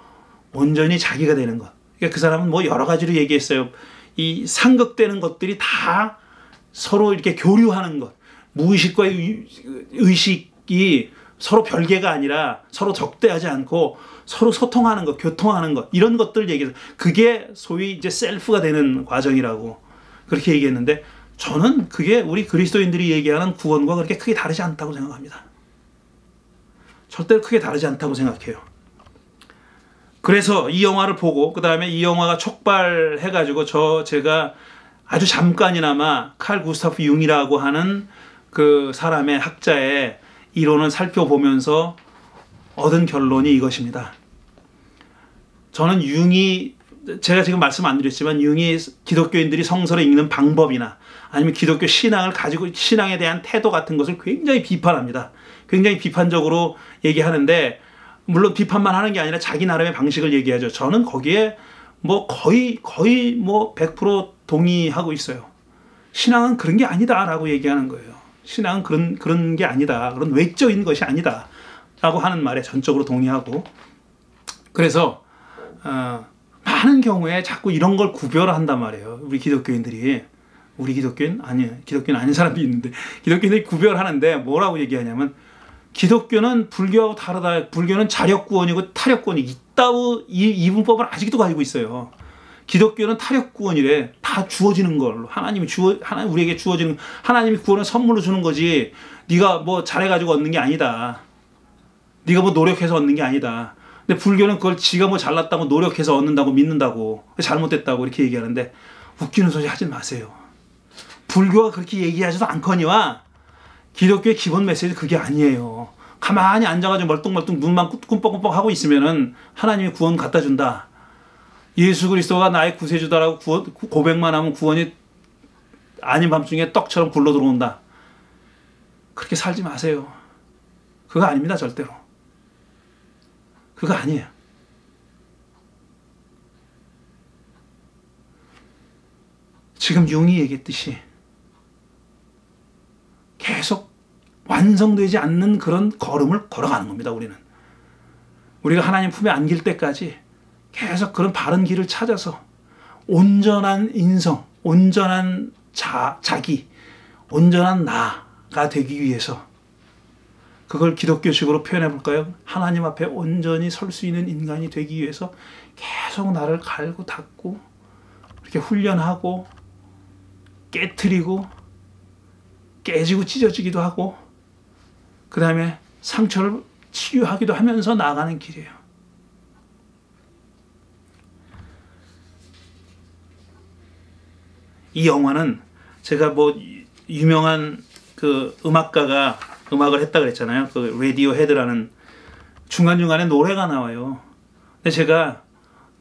온전히 자기가 되는 것. 그러니까 그 사람은 뭐 여러 가지로 얘기했어요. 이 상극되는 것들이 다 서로 이렇게 교류하는 것, 무의식과 의식이 서로 별개가 아니라 서로 적대하지 않고 서로 소통하는 것, 교통하는 것 이런 것들 얘기해서 그게 소위 이제 셀프가 되는 과정이라고 그렇게 얘기했는데 저는 그게 우리 그리스도인들이 얘기하는 구원과 그렇게 크게 다르지 않다고 생각합니다. 절대로 크게 다르지 않다고 생각해요. 그래서 이 영화를 보고 그 다음에 이 영화가 촉발해가지고 제가 아주 잠깐이나마 칼 구스타프 융이라고 하는 그 사람의 학자의 이론을 살펴보면서 얻은 결론이 이것입니다. 저는 융이 제가 지금 말씀 안 드렸지만 융이 기독교인들이 성서를 읽는 방법이나 아니면 기독교 신앙을 가지고 신앙에 대한 태도 같은 것을 굉장히 비판합니다. 굉장히 비판적으로 얘기하는데 물론 비판만 하는 게 아니라 자기 나름의 방식을 얘기하죠. 저는 거기에 뭐 거의 뭐 100% 동의하고 있어요. 신앙은 그런 게 아니다라고 얘기하는 거예요. 신앙은 그런 게 아니다. 그런 외적인 것이 아니다. 라고 하는 말에 전적으로 동의하고 그래서 많은 경우에 자꾸 이런 걸 구별한단 말이에요. 우리 기독교인들이. 우리 기독교인? 아니에요. 기독교인 아닌 사람이 있는데 기독교인들이 구별하는데 뭐라고 얘기하냐면 기독교는 불교하고 다르다. 불교는 자력구원이고 타력구원이 이따우 이분법을 아직도 가지고 있어요. 기독교는 타력구원이래. 다 주어지는 걸로. 하나님 우리에게 주어지는 하나님이 구원을 선물로 주는 거지. 네가 뭐 잘해가지고 얻는 게 아니다. 네가 뭐 노력해서 얻는 게 아니다. 근데 불교는 그걸 지가 뭐 잘났다고 노력해서 얻는다고 믿는다고 잘못됐다고 이렇게 얘기하는데 웃기는 소리 하지 마세요. 불교가 그렇게 얘기하지도 않거니와 기독교의 기본 메시지 그게 아니에요. 가만히 앉아가지고 멀뚱멀뚱 눈만 꿈뻑꿈뻑 하고 있으면은 하나님이 구원 갖다 준다. 예수 그리스도가 나의 구세주다라고 고백만 하면 구원이 아닌 밤중에 떡처럼 굴러 들어온다. 그렇게 살지 마세요. 그거 아닙니다. 절대로. 그거 아니에요. 지금 융이 얘기했듯이 계속 완성되지 않는 그런 걸음을 걸어가는 겁니다. 우리가 하나님 품에 안길 때까지 계속 그런 바른 길을 찾아서 온전한 인성, 온전한 자기, 온전한 나가 되기 위해서 그걸 기독교식으로 표현해 볼까요? 하나님 앞에 온전히 설 수 있는 인간이 되기 위해서 계속 나를 갈고 닦고 이렇게 훈련하고 깨트리고 깨지고 찢어지기도 하고 그 다음에 상처를 치유하기도 하면서 나아가는 길이에요. 이 영화는 제가 뭐 유명한 그 음악가가 음악을 했다 그랬잖아요. 그 라디오 헤드라는 중간중간에 노래가 나와요. 근데 제가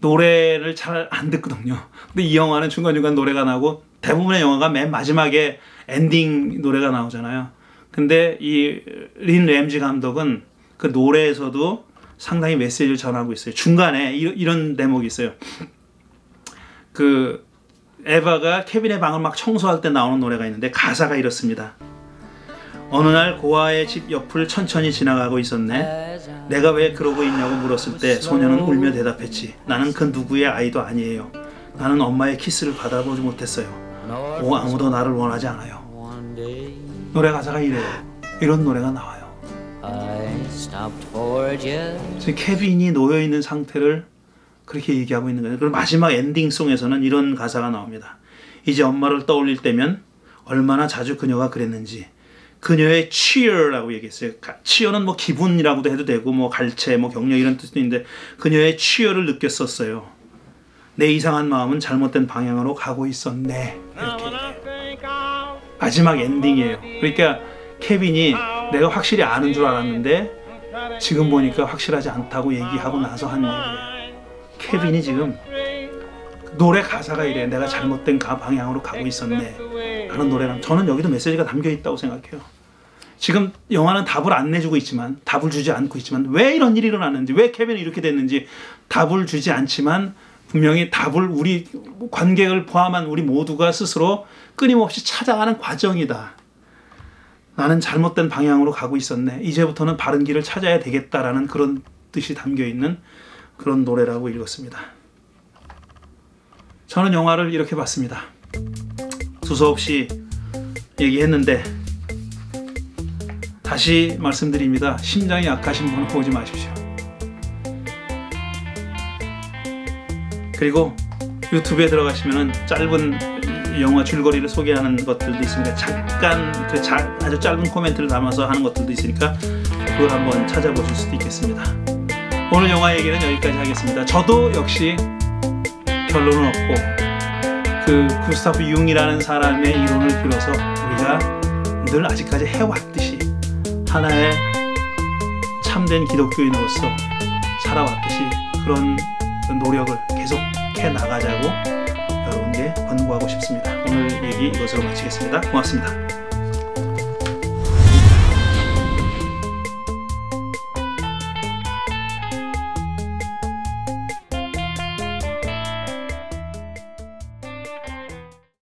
노래를 잘 안 듣거든요. 근데 이 영화는 중간중간 노래가 나오고 대부분의 영화가 맨 마지막에 엔딩 노래가 나오잖아요. 근데 이 린 램지 감독은 그 노래에서도 상당히 메시지를 전하고 있어요. 중간에 이런 대목이 있어요. 그 에바가 케빈의 방을 막 청소할 때 나오는 노래가 있는데 가사가 이렇습니다. 어느 날 고아의 집 옆을 천천히 지나가고 있었네. 내가 왜 그러고 있냐고 물었을 때 소녀는 울며 대답했지. 나는 그 누구의 아이도 아니에요. 나는 엄마의 키스를 받아보지 못했어요. 아무도 나를 원하지 않아요. 노래 가사가 이래요. 이런 노래가 나와요. 지금 케빈이 놓여있는 상태를 그렇게 얘기하고 있는 거예요. 그리고 마지막 엔딩송에서는 이런 가사가 나옵니다. 이제 엄마를 떠올릴 때면 얼마나 자주 그녀가 그랬는지. 그녀의 cheer라고 얘기했어요. cheer는 뭐 기분이라고도 해도 되고 뭐 갈채, 뭐 격려 이런 뜻도 있는데 그녀의 cheer를 느꼈었어요. 내 이상한 마음은 잘못된 방향으로 가고 있었네. 이렇게 마지막 엔딩이에요. 그러니까 케빈이 내가 확실히 아는 줄 알았는데 지금 보니까 확실하지 않다고 얘기하고 나서 한 얘기예요. 케빈이 지금 노래 가사가 이래. 내가 잘못된 방향으로 가고 있었네 라는 노래랑 저는 여기도 메시지가 담겨 있다고 생각해요. 지금 영화는 답을 안 내주고 있지만, 답을 주지 않고 있지만 왜 이런 일이 일어났는지, 왜 케빈이 이렇게 됐는지 답을 주지 않지만 분명히 답을 우리 관객을 포함한 우리 모두가 스스로 끊임없이 찾아가는 과정이다. 나는 잘못된 방향으로 가고 있었네. 이제부터는 바른 길을 찾아야 되겠다라는 그런 뜻이 담겨있는 그런 노래라고 읽었습니다. 저는 영화를 이렇게 봤습니다. 두서없이 얘기했는데 다시 말씀드립니다. 심장이 약하신 분은 보지 마십시오. 그리고 유튜브에 들어가시면 짧은 영화 줄거리를 소개하는 것들도 있습니다. 잠깐 아주 짧은 코멘트를 담아서 하는 것들도 있으니까 그걸 한번 찾아보실 수도 있겠습니다. 오늘 영화 얘기는 여기까지 하겠습니다. 저도 역시 결론은 없고 그 구스타프 융이라는 사람의 이론을 빌어서 우리가 늘 아직까지 해왔듯이 하나의 참된 기독교인으로서 살아왔듯이 그런 노력을 계속해 나가자고 여러분께 권고하고 싶습니다. 오늘 얘기 이것으로 마치겠습니다. 고맙습니다.